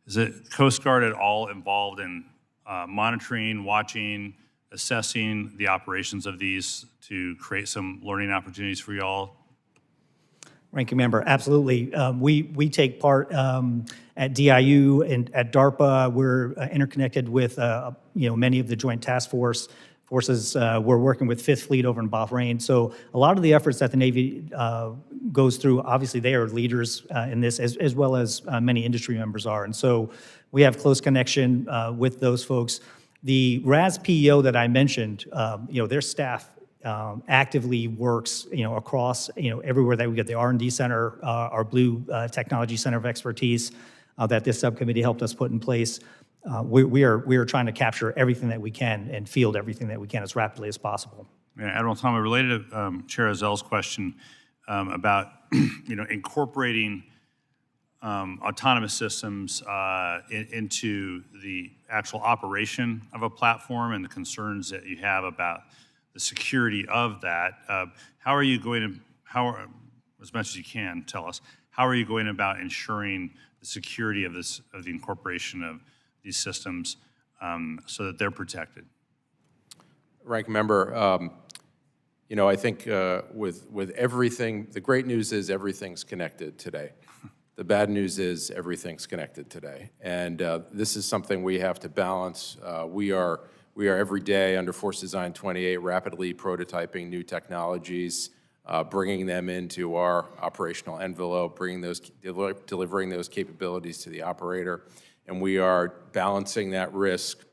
Is the Coast Guard at all involved in monitoring, watching, assessing the operations of these to create some learning opportunities for y'all? Ranking Member, absolutely. We take part at DIU and at DARPA. We're interconnected with many of the Joint Task Forces. We're working with 5th Fleet over in Bahrain. So a lot of the efforts that the Navy goes through, obviously they are leaders in this, as well as many industry members are. And so we have close connection with those folks. The RAS PEO that I mentioned, their staff actively works, across, everywhere that we get the R&D center, our Blue Technology Center of Expertise that this subcommittee helped us put in place. We are trying to capture everything that we can and field everything that we can as rapidly as possible. Yeah, Admiral Tom, related to Chair Ezell's question about incorporating autonomous systems into the actual operation of a platform and the concerns that you have about the security of that. How are you going to, as much as you can, tell us, how are you going about ensuring the security of the incorporation of these systems so that they're protected? Ranking Member, I think with everything, the great news is everything's connected today. The bad news is everything's connected today. And this is something we have to balance. We are every day under Force Design 28 rapidly prototyping new technologies, bringing them into our operational envelope, delivering those capabilities to the operator. And we are balancing that risk,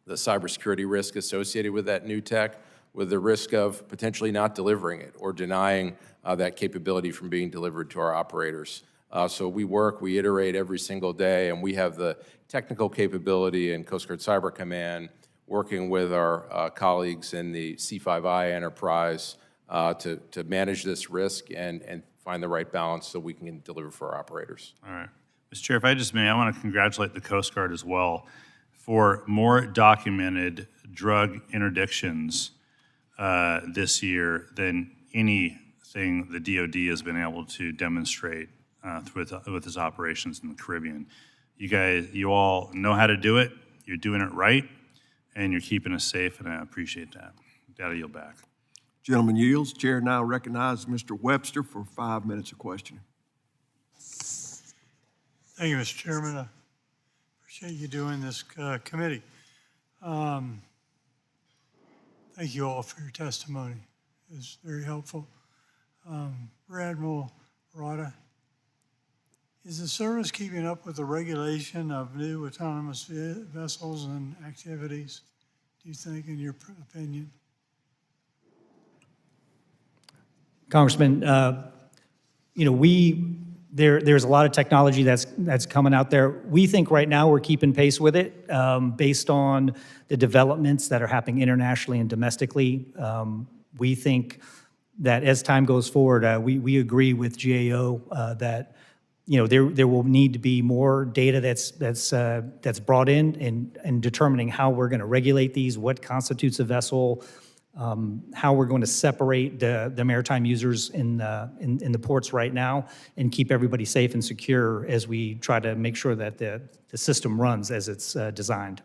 the cybersecurity risk associated with that new tech, with the risk of potentially not delivering it or denying that capability from being delivered to our operators. So we iterate every single day, and we have the technical capability in Coast Guard Cyber Command, working with our colleagues in the C5I enterprise to manage this risk and find the right balance so we can deliver for our operators. All right. Mr. Chair, if I just may, I want to congratulate the Coast Guard as well for more documented drug interdictions this year than anything the DoD has been able to demonstrate with its operations in the Caribbean. You all know how to do it, you're doing it right, and you're keeping us safe, and I appreciate that. I'll yield back. Gentleman yields. Chair now recognizes Mr. Webster for 5 minutes of questioning. Thank you, Mr. Chairman. I appreciate you doing this committee. Thank you all for your testimony. It was very helpful. Rear Admiral Rada, is the service keeping up with the regulation of new autonomous vessels and activities, do you think, in your opinion? Congressman, there's a lot of technology that's coming out there. We think right now we're keeping pace with it based on the developments that are happening internationally and domestically. We think that as time goes forward, we agree with GAO that there will need to be more data that's brought in determining how we're going to regulate these, what constitutes a vessel, how we're going to separate the maritime users in the ports right now and keep everybody safe and secure as we try to make sure that the system runs as it's designed.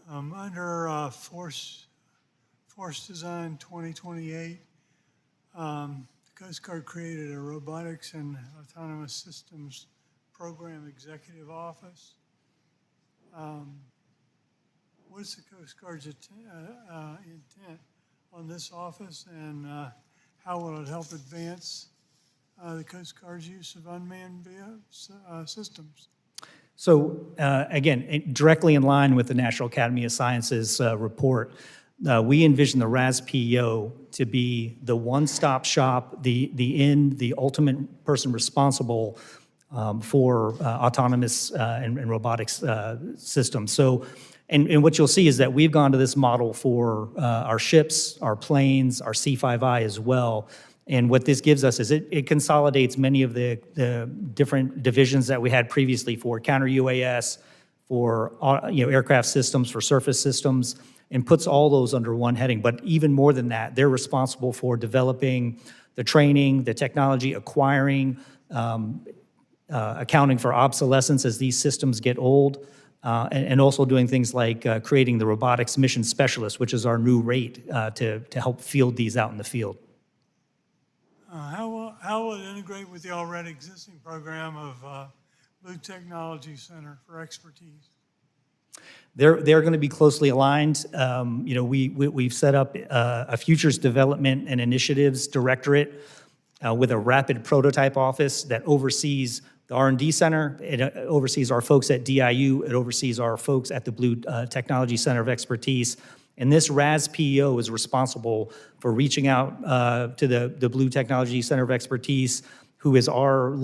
Under Force Design 2028, the Coast Guard created a Robotics and Autonomous Systems Program Executive Office. What's the Coast Guard's intent on this office, and how will it help advance the Coast Guard's use of unmanned systems? So again, directly in line with the National Academy of Sciences report, we envision the RAS-PEO to be the one-stop shop, the ultimate person responsible for autonomous and robotics systems. So, and what you'll see is that we've gone to this model for our ships, our planes, our C5I as well. And what this gives us is it consolidates many of the different divisions that we had previously for counter UAS, for aircraft systems, for surface systems, and puts all those under one heading. But even more than that, they're responsible for developing the training, the technology, acquiring, accounting for obsolescence as these systems get old, and also doing things like creating the robotics mission specialist, which is our new rate to help field these out in the field. How will it integrate with the already existing program of Blue Technology Center for Expertise? They're going to be closely aligned. We've set up a futures development and initiatives directorate with a rapid prototype office that oversees the R&D Center. It oversees our folks at DIU. It oversees our folks at the Blue Technology Center of Expertise. And this RAS-PEO is responsible for reaching out to the Blue Technology Center of Expertise, who is our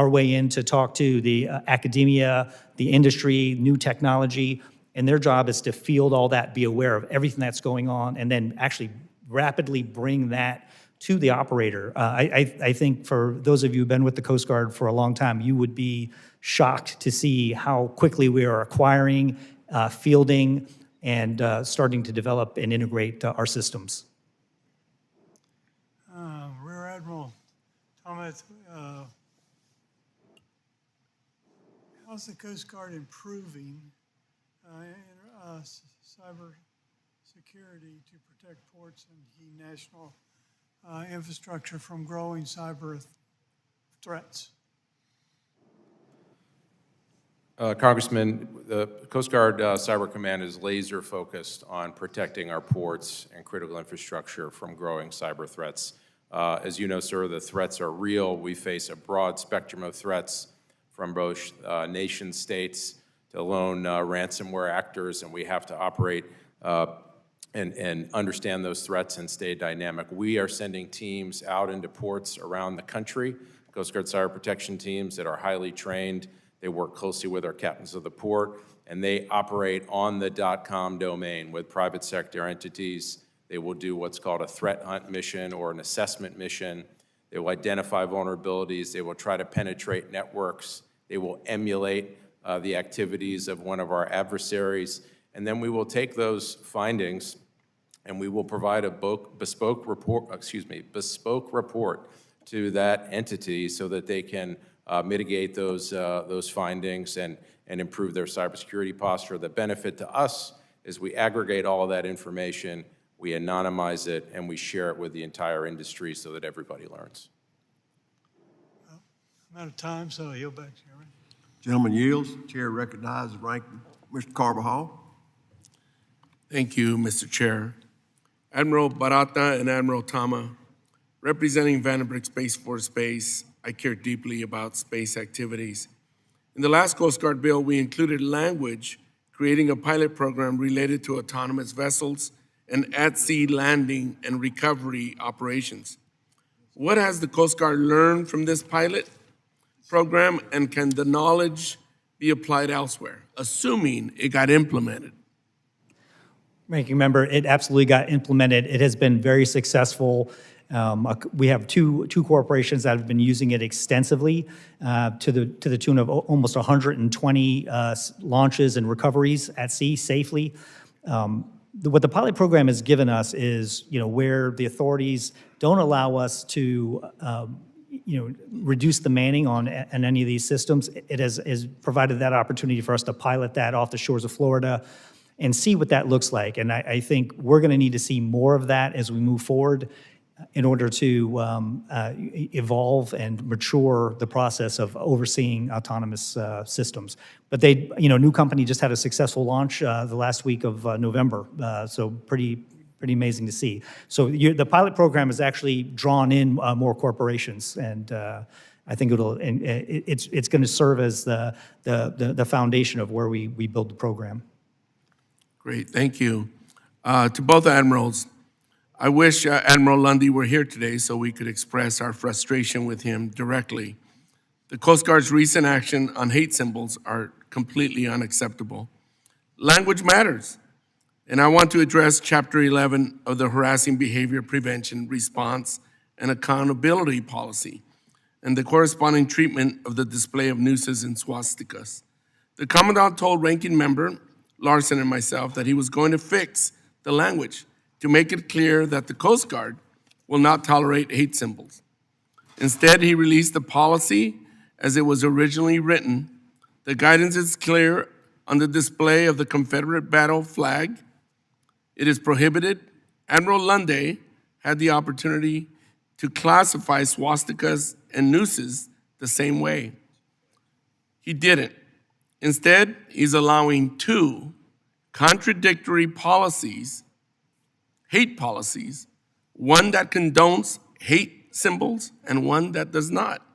way in to talk to the academia, the industry, new technology. And their job is to field all that, be aware of everything that's going on, and then actually rapidly bring that to the operator. I think for those of you who've been with the Coast Guard for a long time, you would be shocked to see how quickly we are acquiring, fielding, and starting to develop and integrate our systems. Rear Admiral Thomas, how's the Coast Guard improving cyber security to protect ports and key national infrastructure from growing cyber threats? Congressman, the Coast Guard Cyber Command is laser focused on protecting our ports and critical infrastructure from growing cyber threats. As you know, sir, the threats are real. We face a broad spectrum of threats from both nation states to lone ransomware actors, and we have to operate and understand those threats and stay dynamic. We are sending teams out into ports around the country, Coast Guard cyber protection teams that are highly trained. They work closely with our captains of the port, and they operate on the .com domain with private sector entities. They will do what's called a threat hunt mission or an assessment mission. They will identify vulnerabilities. They will try to penetrate networks. They will emulate the activities of one of our adversaries. And then we will take those findings and we will provide a bespoke report to that entity so that they can mitigate those findings and improve their cybersecurity posture. The benefit to us is we aggregate all of that information, we anonymize it, and we share it with the entire industry so that everybody learns. Well, I'm out of time, so I'll yield back, Chairman. Gentleman yields. Chair recognizes ranking Mr. Carbajal. Thank you, Mr. Chair. Admiral Barata and Admiral Tama, representing Vandenberg Space Force Base, I care deeply about space activities. In the last Coast Guard bill, we included language creating a pilot program related to autonomous vessels and at-sea landing and recovery operations. What has the Coast Guard learned from this pilot program, and can the knowledge be applied elsewhere, assuming it got implemented? Ranking Member, it absolutely got implemented. It has been very successful. We have two corporations that have been using it extensively to the tune of almost 120 launches and recoveries at sea safely. What the pilot program has given us is, where the authorities don't allow us to, reduce the manning on any of these systems, it has provided that opportunity for us to pilot that off the shores of Florida and see what that looks like. And I think we're going to need to see more of that as we move forward in order to evolve and mature the process of overseeing autonomous systems. But new company just had a successful launch the last week of November, so pretty amazing to see. So the pilot program has actually drawn in more corporations, and I think it's going to serve as the foundation of where we build the program. Great, thank you. To both admirals, I wish Admiral Lundy were here today so we could express our frustration with him directly. The Coast Guard's recent action on hate symbols are completely unacceptable. Language matters, and I want to address Chapter 11 of the Harassing Behavior Prevention, Response, and Accountability Policy, and the corresponding treatment of the display of nooses and swastikas. The Commandant told Ranking Member Larson and myself that he was going to fix the language to make it clear that the Coast Guard will not tolerate hate symbols. Instead, he released the policy as it was originally written. The guidance is clear on the display of the Confederate battle flag. It is prohibited. Admiral Lundy had the opportunity to classify swastikas and nooses the same way. He didn't. Instead, he's allowing two contradictory policies, hate policies, one that condones hate symbols and one that does not.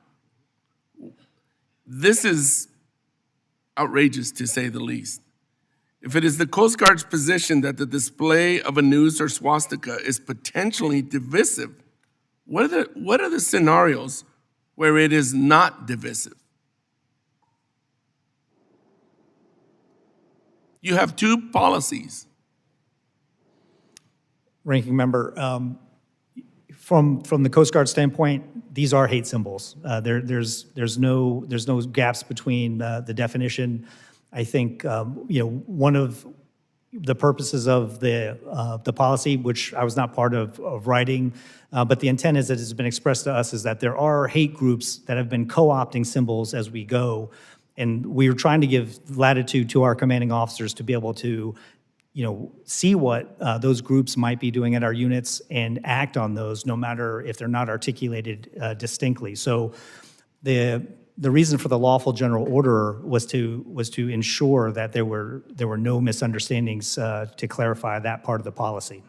This is outrageous, to say the least. If it is the Coast Guard's position that the display of a noose or swastika is potentially divisive, what are the scenarios where it is not divisive? You have two policies. Ranking Member, from the Coast Guard standpoint, these are hate symbols. There's no gaps between the definition. I think one of the purposes of the policy, which I was not part of writing, but the intent is that has been expressed to us is that there are hate groups that have been co-opting symbols as we go, and we are trying to give latitude to our commanding officers to be able to see what those groups might be doing at our units and act on those, no matter if they're not articulated distinctly. So the reason for the lawful general order was to ensure that there were no misunderstandings to clarify that part of the policy.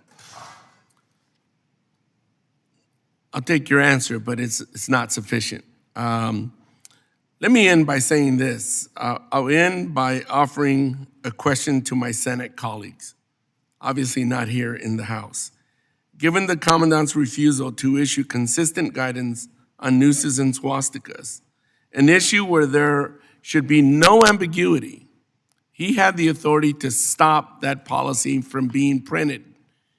I'll take your answer, but it's not sufficient. Let me end by saying this. I'll end by offering a question to my Senate colleagues, obviously not here in the House. Given the Commandant's refusal to issue consistent guidance on nooses and swastikas, an issue where there should be no ambiguity, he had the authority to stop that policy from being printed.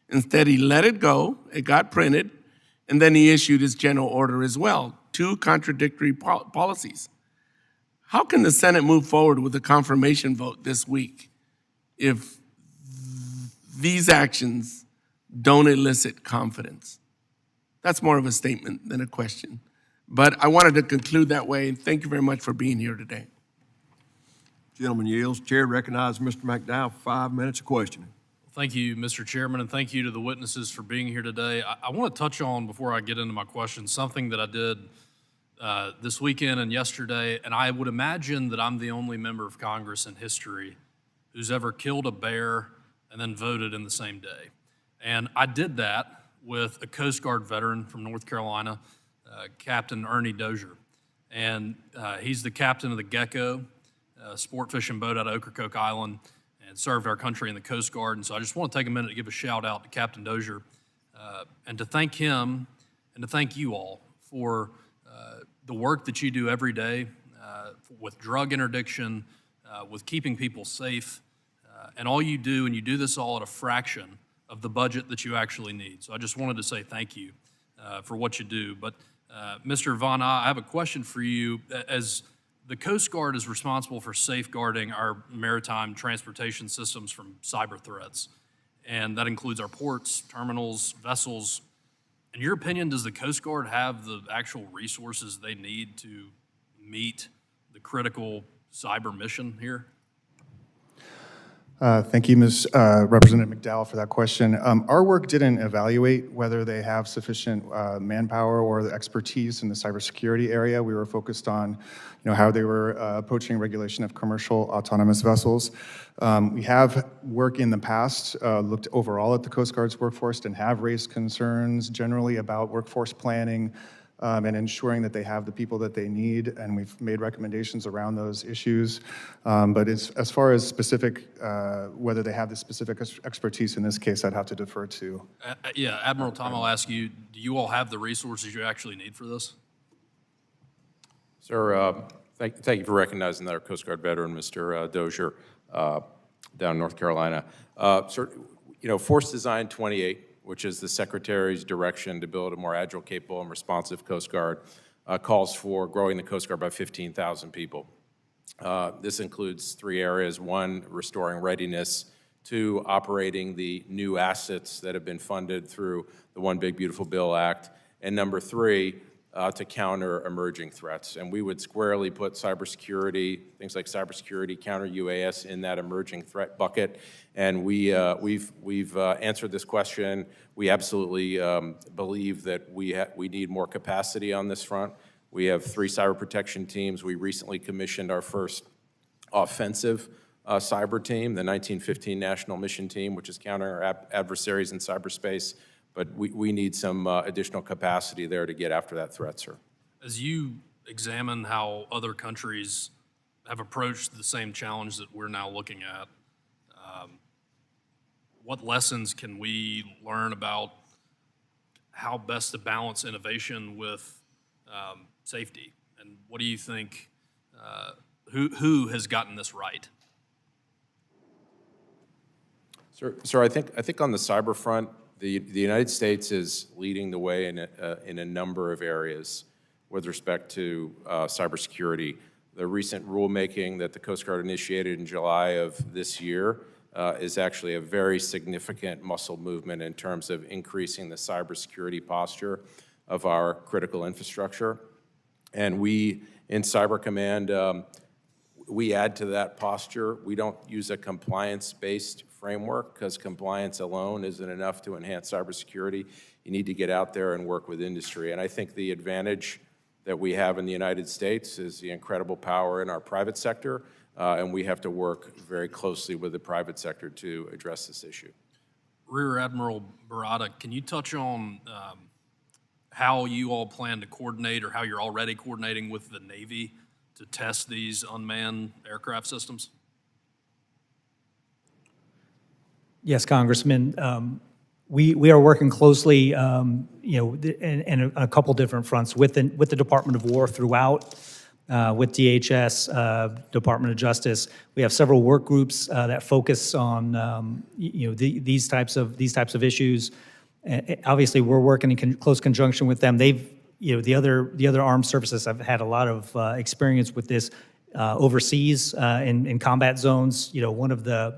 Instead, he let it go, it got printed, and then he issued his general order as well, two contradictory policies. How can the Senate move forward with a confirmation vote this week if these actions don't elicit confidence? That's more of a statement than a question. But I wanted to conclude that way. Thank you very much for being here today. Gentleman yields. Chair recognizes Mr. McDowell for 5 minutes of questioning. Thank you, Mr. Chairman, and thank you to the witnesses for being here today. I want to touch on, before I get into my questions, something that I did this weekend and yesterday, and I would imagine that I'm the only member of Congress in history who's ever killed a bear and then voted in the same day. And I did that with a Coast Guard veteran from North Carolina, Captain Ernie Dozier. And he's the captain of the Gecko, sport fishing boat out of Ocracoke Island, and served our country in the Coast Guard. And so I just want to take a minute to give a shout out to Captain Dozier and to thank him and to thank you all for the work that you do every day with drug interdiction, with keeping people safe, and all you do, and you do this all at a fraction of the budget that you actually need. So I just wanted to say thank you for what you do. But Mr. Von, I have a question for you. As the Coast Guard is responsible for safeguarding our maritime transportation systems from cyber threats. And that includes our ports, terminals, vessels. In your opinion, does the Coast Guard have the actual resources they need to meet the critical cyber mission here? Thank you, Ms. Representative McDowell, for that question. Our work didn't evaluate whether they have sufficient manpower or the expertise in the cybersecurity area. We were focused on, how they were approaching regulation of commercial autonomous vessels. We have work in the past looked overall at the Coast Guard's workforce and have raised concerns generally about workforce planning, and ensuring that they have the people that they need, and we've made recommendations around those issues. But as far as specific, whether they have the specific expertise in this case, I'd have to defer to. Yeah, Admiral Tom, I'll ask you, do you all have the resources you actually need for this? Sir, thank you for recognizing that our Coast Guard veteran, Mr. Dozier, down in North Carolina. Sir, Force Design 28, which is the Secretary's direction to build a more agile, capable, and responsive Coast Guard, calls for growing the Coast Guard by 15,000 people. This includes 3 areas. 1, restoring readiness. 2, operating the new assets that have been funded through the One Big Beautiful Bill Act. And number 3, to counter emerging threats. And we would squarely put cybersecurity, things like cybersecurity, counter UAS in that emerging threat bucket. And we've answered this question. We absolutely believe that we need more capacity on this front. We have 3 cyber protection teams. We recently commissioned our first offensive cyber team, the 1915 National Mission Team, which is countering our adversaries in cyberspace. But we need some additional capacity there to get after that threat, sir. As you examine how other countries have approached the same challenge that we're now looking at, what lessons can we learn about how best to balance innovation with safety? And what do you think, who has gotten this right? Sir, I think on the cyber front, the United States is leading the way in a number of areas with respect to cybersecurity. The recent rulemaking that the Coast Guard initiated in July of this year is actually a very significant muscle movement in terms of increasing the cybersecurity posture of our critical infrastructure. And we, in Cyber Command, we add to that posture. We don't use a compliance-based framework because compliance alone isn't enough to enhance cybersecurity. You need to get out there and work with industry. And I think the advantage that we have in the United States is the incredible power in our private sector, and we have to work very closely with the private sector to address this issue. Rear Admiral Barada, can you touch on how you all plan to coordinate or how you're already coordinating with the Navy to test these unmanned aircraft systems? Yes, Congressman. We are working closely, in a couple different fronts with the Department of War throughout, with DHS, Department of Justice. We have several work groups that focus on these types of issues. Obviously, we're working in close conjunction with them. They've the other armed services have had a lot of experience with this overseas in combat zones. One of the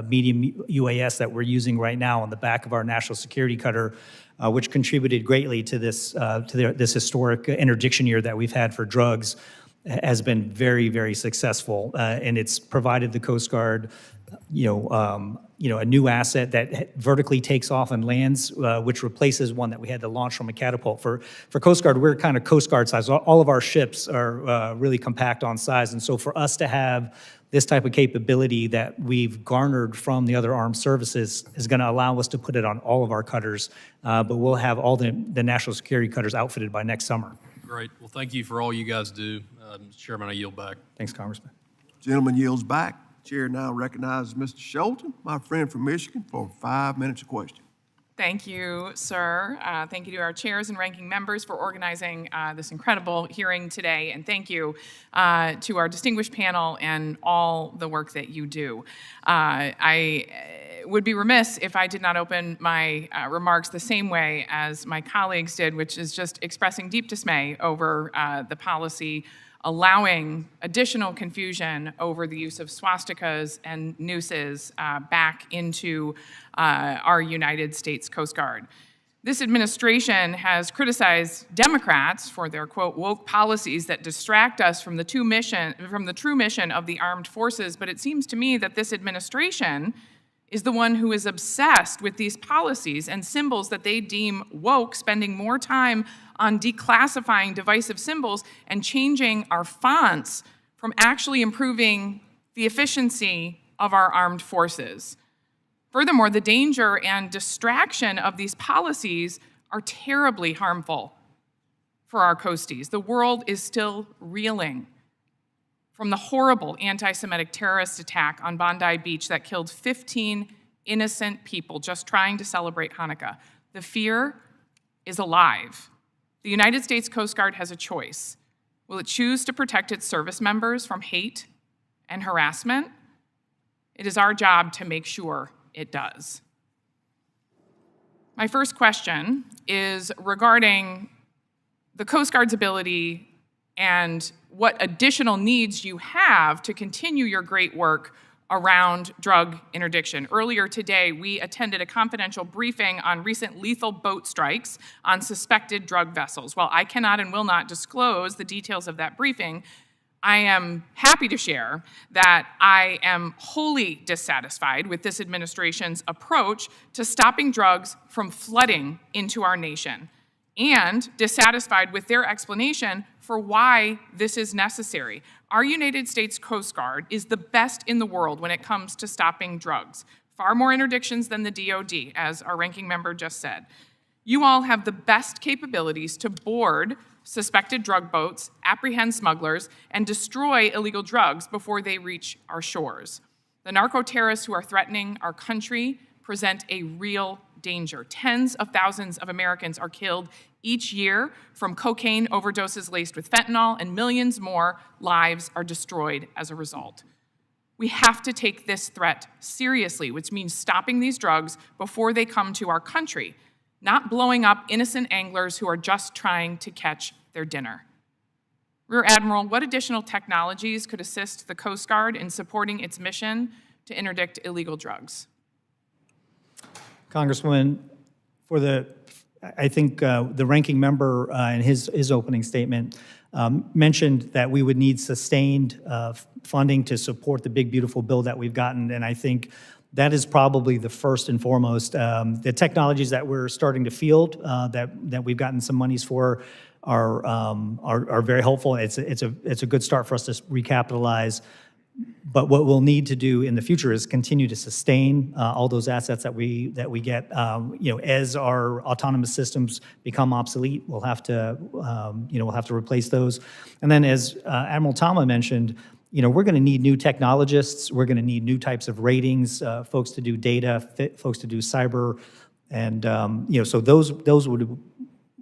medium UAS that we're using right now on the back of our national security cutter, which contributed greatly to this this historic interdiction year that we've had for drugs, has been very, very successful, and it's provided the Coast Guard a new asset that vertically takes off and lands, which replaces one that we had to launch from a catapult. For Coast Guard, we're kind of Coast Guard size. All of our ships are really compact on size, and so for us to have this type of capability that we've garnered from the other armed services is going to allow us to put it on all of our cutters, but we'll have all the national security cutters outfitted by next summer. Great. Well, thank you for all you guys do. Mr. Chairman, I yield back. Thanks, Congressman. Gentleman yields back. Chair now recognizes Mr. Shelton, my friend from Michigan, for 5 minutes of question. Thank you, sir. Thank you to our chairs and ranking members for organizing this incredible hearing today. And thank you to our distinguished panel and all the work that you do. I would be remiss if I did not open my remarks the same way as my colleagues did, which is just expressing deep dismay over the policy allowing additional confusion over the use of swastikas and nooses back into our United States Coast Guard. This administration has criticized Democrats for their, quote, woke policies that distract us from the true mission of the armed forces, but it seems to me that this administration is the one who is obsessed with these policies and symbols that they deem woke, spending more time on declassifying divisive symbols and changing our fonts from actually improving the efficiency of our armed forces. Furthermore, the danger and distraction of these policies are terribly harmful for our coasties. The world is still reeling from the horrible anti-Semitic terrorist attack on Bondi Beach that killed 15 innocent people just trying to celebrate Hanukkah. The fear is alive. The United States Coast Guard has a choice. Will it choose to protect its service members from hate and harassment? It is our job to make sure it does. My first question is regarding the Coast Guard's ability and what additional needs you have to continue your great work around drug interdiction. Earlier today, we attended a confidential briefing on recent lethal boat strikes on suspected drug vessels. While I cannot and will not disclose the details of that briefing, I am happy to share that I am wholly dissatisfied with this administration's approach to stopping drugs from flooding into our nation, and dissatisfied with their explanation for why this is necessary. Our United States Coast Guard is the best in the world when it comes to stopping drugs. Far more interdictions than the DOD, as our ranking member just said. You all have the best capabilities to board suspected drug boats, apprehend smugglers, and destroy illegal drugs before they reach our shores. The narco-terrorists who are threatening our country present a real danger. Tens of thousands of Americans are killed each year from cocaine overdoses laced with fentanyl, and millions more lives are destroyed as a result. We have to take this threat seriously, which means stopping these drugs before they come to our country, not blowing up innocent anglers who are just trying to catch their dinner. Rear Admiral, what additional technologies could assist the Coast Guard in supporting its mission to interdict illegal drugs? Congresswoman, I think the ranking member in his opening statement mentioned that we would need sustained funding to support the big, beautiful bill that we've gotten, and I think that is probably the first and foremost. The technologies that we're starting to field that we've gotten some monies for are very helpful. It's a good start for us to recapitalize. But what we'll need to do in the future is continue to sustain all those assets that we get. As our autonomous systems become obsolete, we'll have to replace those. And then, as Admiral Tama mentioned, we're going to need new technologists. We're going to need new types of ratings, folks to do data, folks to do cyber, and so those would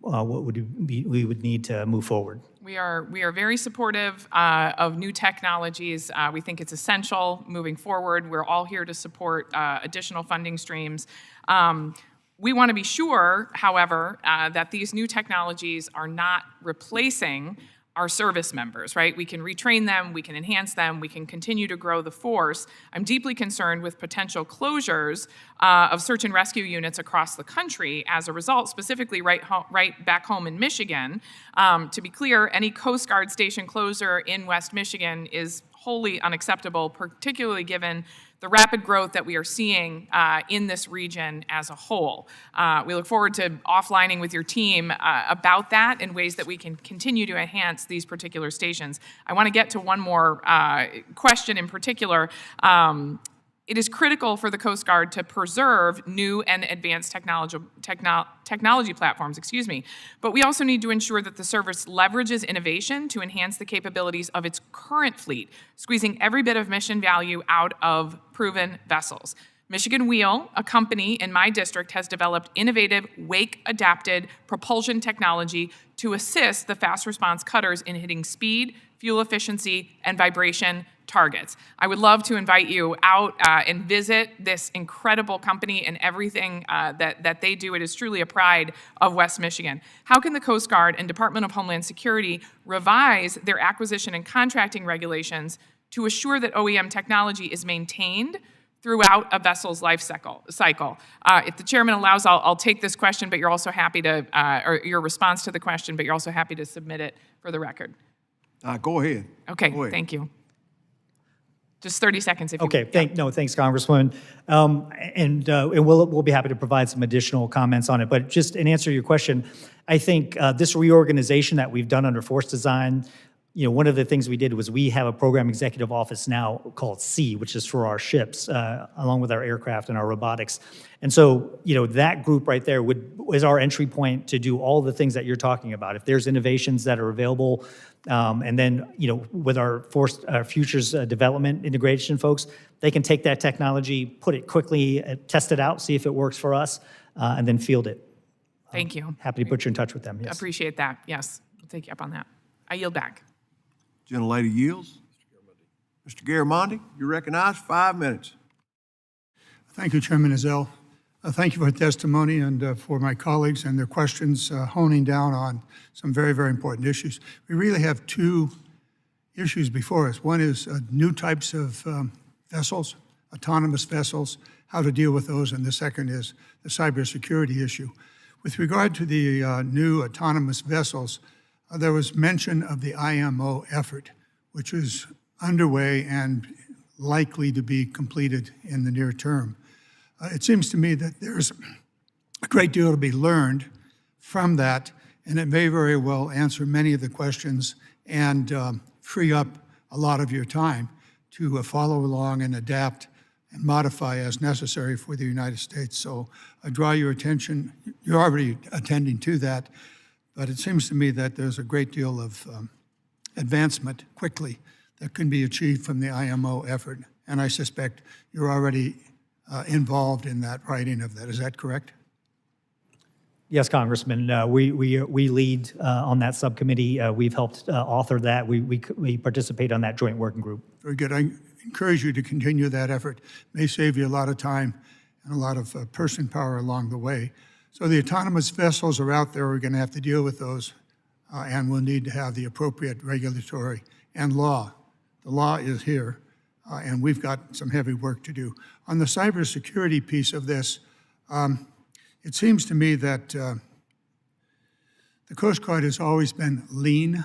what we would need to move forward. We are very supportive of new technologies. We think it's essential moving forward. We're all here to support additional funding streams. We want to be sure, however, that these new technologies are not replacing our service members, right? We can retrain them, we can enhance them, we can continue to grow the force. I'm deeply concerned with potential closures of search and rescue units across the country as a result, specifically right back home in Michigan. To be clear, any Coast Guard station closure in West Michigan is wholly unacceptable, particularly given the rapid growth that we are seeing in this region as a whole. We look forward to offlining with your team about that and ways that we can continue to enhance these particular stations. I want to get to one more question in particular. It is critical for the Coast Guard to preserve new and advanced technology platforms, but we also need to ensure that the service leverages innovation to enhance the capabilities of its current fleet, squeezing every bit of mission value out of proven vessels. Michigan Wheel, a company in my district, has developed innovative wake-adapted propulsion technology to assist the fast response cutters in hitting speed, fuel efficiency, and vibration targets. I would love to invite you out and visit this incredible company and everything that they do. It is truly a pride of West Michigan. How can the Coast Guard and Department of Homeland Security revise their acquisition and contracting regulations to assure that OEM technology is maintained throughout a vessel's life cycle? If the chairman allows, I'll take this question, but you're also happy to, or your response to the question, but you're also happy to submit it for the record. Go ahead. Okay, Go ahead. thank you. Just 30 seconds if you Okay, thanks, Congresswoman. And we'll be happy to provide some additional comments on it. But just in answer to your question, I think this reorganization that we've done under force design, one of the things we did was we have a program executive office now called C, which is for our ships, along with our aircraft and our robotics. And so, that group right there is our entry point to do all the things that you're talking about. If there's innovations that are available, and then, with our futures development integration folks, they can take that technology, put it quickly, test it out, see if it works for us, and then field it. Thank you. Happy to put you in touch with them, yes. Appreciate that. Yes, we'll take you up on that. I yield back. Gentlelady yields. Mr. Garamondi, you recognize 5 minutes. Thank you, Chairman Ezell. Thank you for the testimony and for my colleagues and their questions, honing down on some very, very important issues. We really have two issues before us. One is new types of vessels, autonomous vessels, how to deal with those, and the second is the cybersecurity issue. With regard to the new autonomous vessels, there was mention of the IMO effort, which is underway and likely to be completed in the near term. It seems to me that there's a great deal to be learned from that, and it may very well answer many of the questions and free up a lot of your time to follow along and adapt and modify as necessary for the United States. So I draw your attention, you're already attending to that, but it seems to me that there's a great deal of advancement quickly that can be achieved from the IMO effort, and I suspect you're already involved in that writing of that. Is that correct? Yes, Congressman. We lead on that subcommittee. We've helped author that. We participate on that joint working group. Very good. I encourage you to continue that effort. It may save you a lot of time and a lot of person power along the way. So the autonomous vessels are out there. We're going to have to deal with those, and we'll need to have the appropriate regulatory and law. The law is here, and we've got some heavy work to do. On the cybersecurity piece of this, it seems to me that the Coast Guard has always been lean.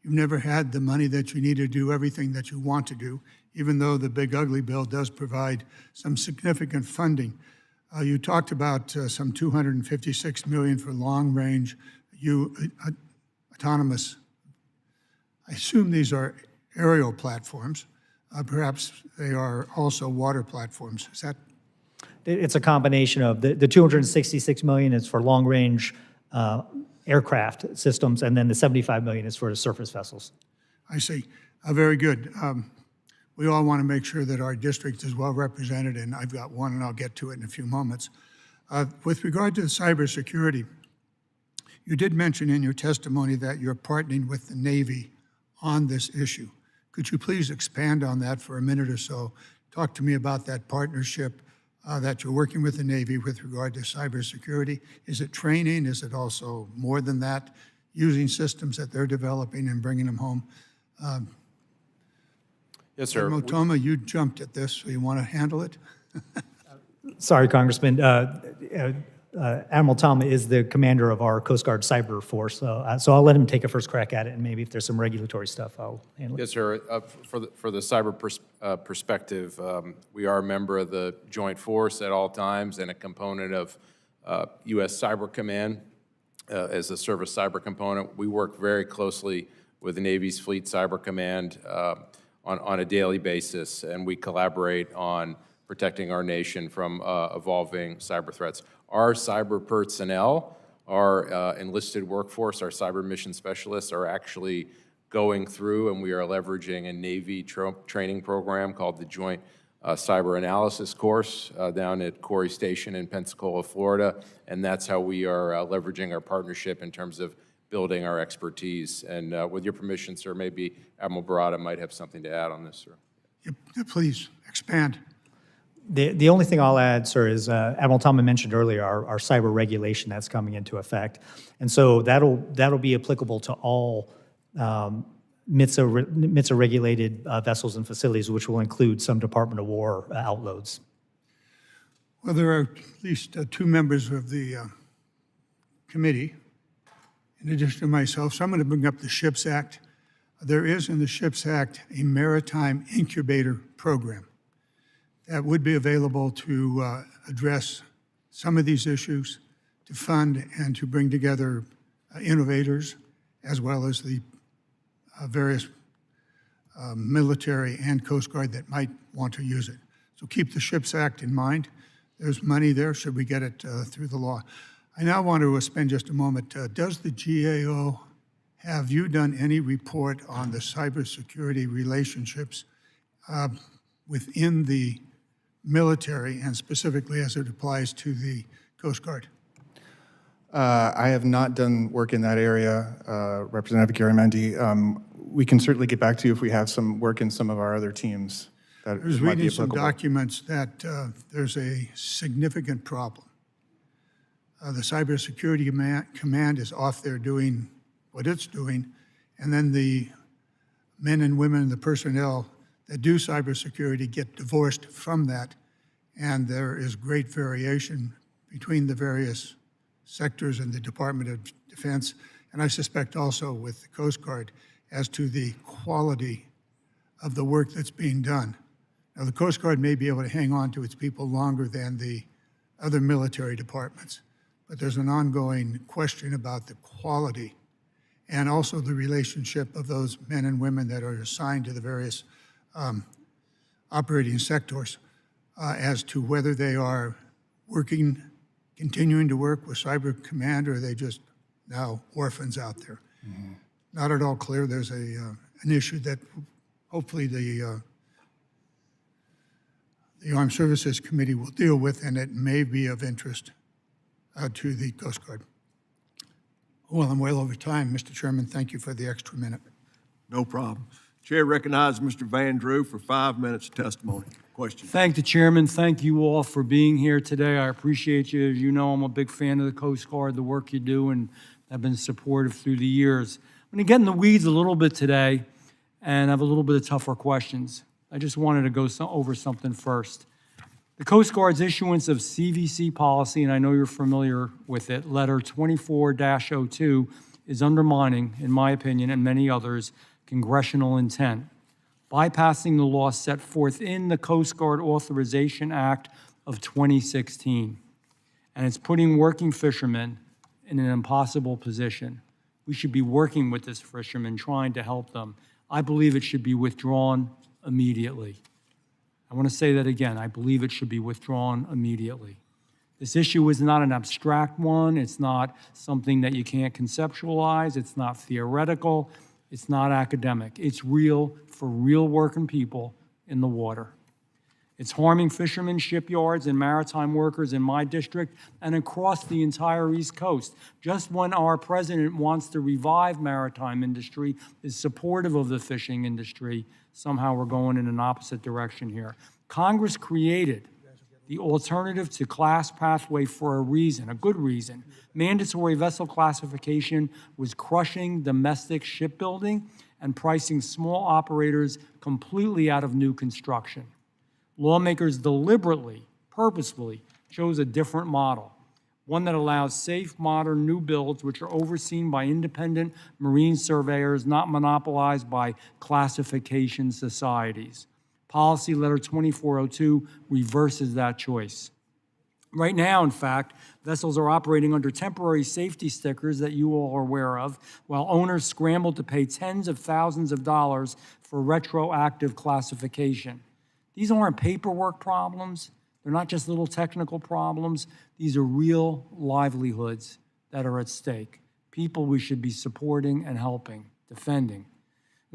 You've never had the money that you need to do everything that you want to do, even though the Big Ugly Bill does provide some significant funding. You talked about some $256 million for long-range autonomous. I assume these are aerial platforms. Perhaps they are also water platforms. Is that? It's a combination of the $266 million is for long-range aircraft systems, and then the $75 million is for the surface vessels. I see. Very good. We all want to make sure that our district is well represented, and I've got one, and I'll get to it in a few moments. With regard to cybersecurity, you did mention in your testimony that you're partnering with the Navy on this issue. Could you please expand on that for a minute or so? Talk to me about that partnership that you're working with the Navy with regard to cybersecurity. Is it training? Is it also more than that, using systems that they're developing and bringing them home? Yes, sir. Admiral Toma, you jumped at this, so you want to handle it? Sorry, Congressman. Admiral Toma is the commander of our Coast Guard Cyber Force, so I'll let him take a first crack at it, and maybe if there's some regulatory stuff, I'll handle it. Yes, sir. For the cyber perspective, we are a member of the Joint Force at all times and a component of U.S. Cyber Command as a service cyber component. We work very closely with the Navy's Fleet Cyber Command on a daily basis, and we collaborate on protecting our nation from evolving cyber threats. Our cyber personnel, our enlisted workforce, our cyber mission specialists are actually going through, and we are leveraging a Navy training program called the Joint Cyber Analysis Course down at Corey Station in Pensacola, Florida, and that's how we are leveraging our partnership in terms of building our expertise. And with your permission, sir, maybe Admiral Barada might have something to add on this, sir. Please expand. The only thing I'll add, sir, is Admiral Thomas mentioned earlier our cyber regulation that's coming into effect. And so that'll be applicable to all MITSA-regulated vessels and facilities, which will include some Department of War outloads. Well, there are at least two members of the committee, in addition to myself. So I'm going to bring up the SHIPS Act. There is in the SHIPS Act a maritime incubator program that would be available to address some of these issues, to fund and to bring together innovators, as well as the various military and Coast Guard that might want to use it. So keep the SHIPS Act in mind. There's money there, should we get it through the law. I now want to spend just a moment. Does the GAO, have you done any report on the cybersecurity relationships within the military, and specifically as it applies to the Coast Guard? I have not done work in that area, Representative Garamendi. We can certainly get back to you if we have some work in some of our other teams. I was reading some documents that there's a significant problem. The Cybersecurity Command is off there doing what it's doing, and then the men and women and the personnel that do cybersecurity get divorced from that, and there is great variation between the various sectors in the Department of Defense, and I suspect also with the Coast Guard, as to the quality of the work that's being done. Now, the Coast Guard may be able to hang on to its people longer than the other military departments, but there's an ongoing question about the quality and also the relationship of those men and women that are assigned to the various operating sectors as to whether they are working, continuing to work with Cyber Command, or are they just now orphans out there? Mm-hmm. Not at all clear. There's an issue that hopefully the Armed Services Committee will deal with, and it may be of interest to the Coast Guard. Well, I'm well over time, Mr. Chairman. Thank you for the extra minute. No problem. Chair recognizes Mr. Van Drew for 5 minutes of testimony. Question. Thank the chairman. Thank you all for being here today. I appreciate you. As you know, I'm a big fan of the Coast Guard, the work you do, and I've been supportive through the years. I'm going to get in the weeds a little bit today and have a little bit of tougher questions. I just wanted to go over something first. The Coast Guard's issuance of CVC policy, and I know you're familiar with it, letter 24-02, is undermining, in my opinion, and many others, congressional intent, bypassing the law set forth in the Coast Guard Authorization Act of 2016. And it's putting working fishermen in an impossible position. We should be working with this fishermen, trying to help them. I believe it should be withdrawn immediately. I want to say that again. I believe it should be withdrawn immediately. This issue is not an abstract one. It's not something that you can't conceptualize. It's not theoretical. It's not academic. It's real for real working people in the water. It's harming fishermen, shipyards, and maritime workers in my district and across the entire East Coast. Just when our president wants to revive maritime industry, is supportive of the fishing industry, somehow we're going in an opposite direction here. Congress created the alternative to class pathway for a reason, a good reason. Mandatory vessel classification was crushing domestic shipbuilding and pricing small operators completely out of new construction. Lawmakers deliberately, purposefully chose a different model, one that allows safe, modern new builds which are overseen by independent marine surveyors, not monopolized by classification societies. Policy Letter 2402 reverses that choice. Right now, in fact, vessels are operating under temporary safety stickers that you all are aware of, while owners scramble to pay tens of thousands of dollars for retroactive classification. These aren't paperwork problems. They're not just little technical problems. These are real livelihoods that are at stake, people we should be supporting and helping, defending.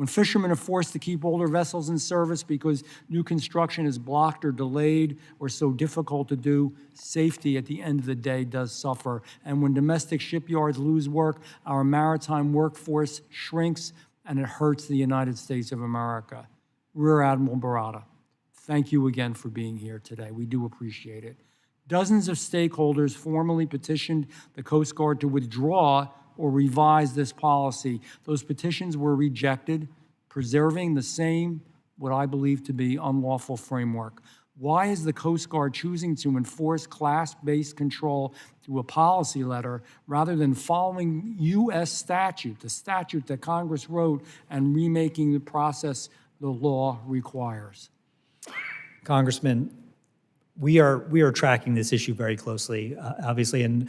When fishermen are forced to keep older vessels in service because new construction is blocked or delayed or so difficult to do, safety at the end of the day does suffer. And when domestic shipyards lose work, our maritime workforce shrinks, and it hurts the United States of America. Rear Admiral Barata, thank you again for being here today. We do appreciate it. Dozens of stakeholders formally petitioned the Coast Guard to withdraw or revise this policy. Those petitions were rejected, preserving the same, what I believe to be unlawful framework. Why is the Coast Guard choosing to enforce class-based control through a policy letter rather than following U.S. statute, the statute that Congress wrote, and remaking the process the law requires? Congressman, we are tracking this issue very closely, obviously, and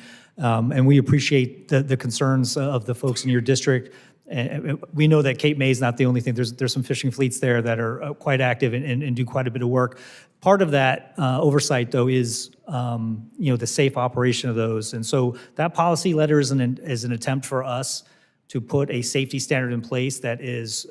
we appreciate the concerns of the folks in your district. And we know that Cape May is not the only thing. There's some fishing fleets there that are quite active and do quite a bit of work. Part of that oversight, though, is the safe operation of those. And so that policy letter is an attempt for us to put a safety standard in place that is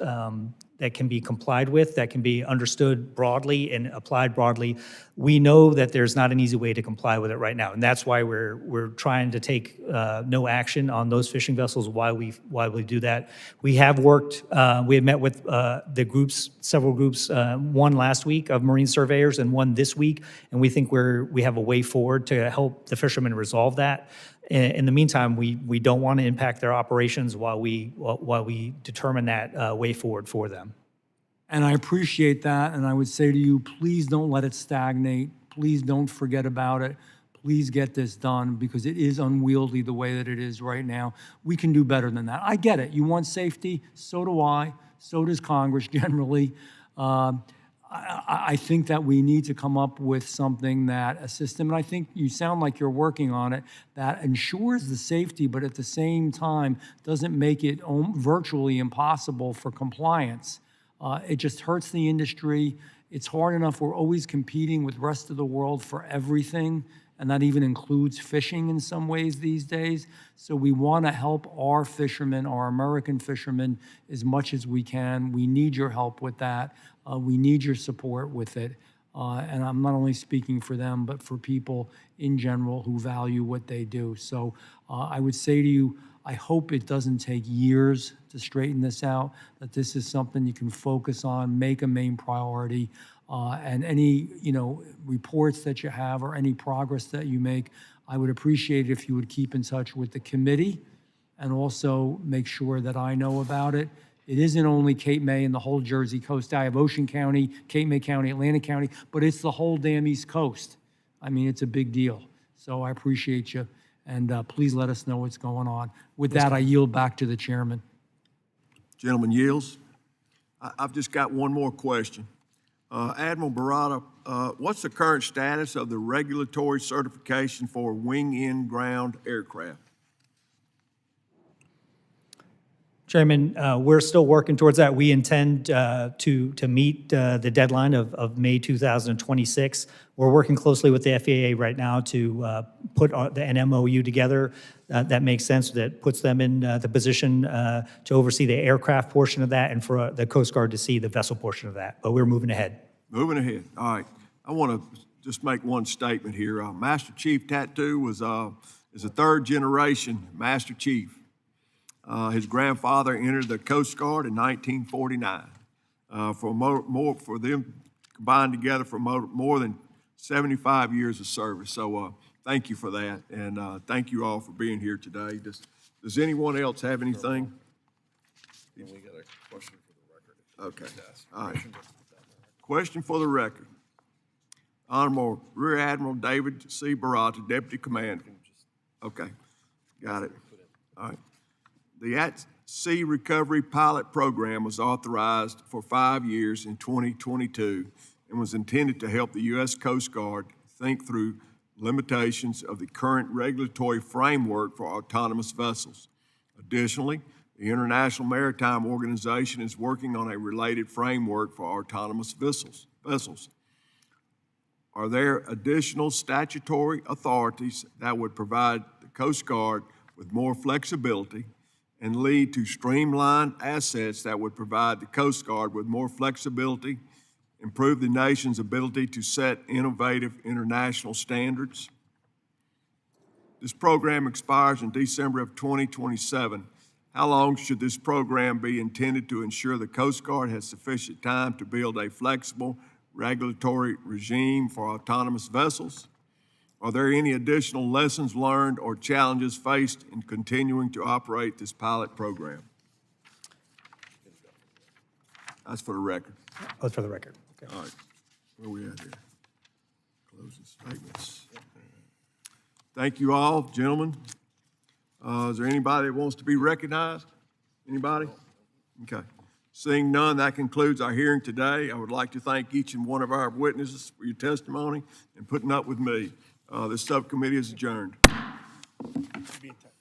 that can be complied with, that can be understood broadly and applied broadly. We know that there's not an easy way to comply with it right now, and that's why we're trying to take no action on those fishing vessels while we do that. We have worked. We have met with the groups, several groups. One last week of marine surveyors, and one this week, and we think we have a way forward to help the fishermen resolve that. In the meantime, we don't want to impact their operations while we determine that way forward for them. And I appreciate that, and I would say to you, please don't let it stagnate. Please don't forget about it. Please get this done, because it is unwieldy the way that it is right now. We can do better than that. I get it. You want safety, so do I, so does Congress generally. I think that we need to come up with something a system, and I think you sound like you're working on it, that ensures the safety, but at the same time doesn't make it virtually impossible for compliance. It just hurts the industry. It's hard enough. We're always competing with the rest of the world for everything, and that even includes fishing in some ways these days. So we want to help our fishermen, our American fishermen, as much as we can. We need your help with that. We need your support with it. And I'm not only speaking for them, but for people in general who value what they do. So I would say to you, I hope it doesn't take years to straighten this out, that this is something you can focus on, make a main priority, and any reports that you have or any progress that you make, I would appreciate it if you would keep in touch with the committee and also make sure that I know about it. It isn't only Cape May and the whole Jersey coast. I have Ocean County, Cape May County, Atlantic County, but it's the whole damn East Coast. I mean, it's a big deal. So I appreciate you, and please let us know what's going on. With that, I yield back to the chairman. Gentleman yields. I've just got one more question. Admiral Barata, what's the current status of the regulatory certification for wing-in-ground aircraft? Chairman, we're still working towards that. We intend to meet the deadline of May 2026. We're working closely with the FAA right now to put an MOU together that makes sense, that puts them in the position to oversee the aircraft portion of that and for the Coast Guard to see the vessel portion of that. But we're moving ahead. Moving ahead. All right. I want to just make one statement here. Master Chief Tattoo is a third-generation Master Chief. His grandfather entered the Coast Guard in 1949. For them combined together for more than 75 years of service. So thank you for that, and thank you all for being here today. Does anyone else have anything? We got a question for the record. Okay. All right. Question for the record. Honorable Rear Admiral David C. Barata, Deputy Commander. Okay. Got it. All right. The At-Sea Recovery Pilot Program was authorized for 5 years in 2022 and was intended to help the U.S. Coast Guard think through limitations of the current regulatory framework for autonomous vessels. Additionally, the International Maritime Organization is working on a related framework for autonomous vessels. Are there additional statutory authorities that would provide the Coast Guard with more flexibility and lead to streamlined assets that would provide the Coast Guard with more flexibility, improve the nation's ability to set innovative international standards. This program expires in December of 2027. How long should this program be intended to ensure the Coast Guard has sufficient time to build a flexible regulatory regime for autonomous vessels? Are there any additional lessons learned or challenges faced in continuing to operate this pilot program? That's for the record. Oh, for the record. Okay. All right, where we at here? Closing statements. Thank you all, gentlemen. Is there anybody that wants to be recognized? Anybody? Okay. Seeing none, that concludes our hearing today. I would like to thank each and one of our witnesses for your testimony and putting up with me. This subcommittee is adjourned. Be in touch.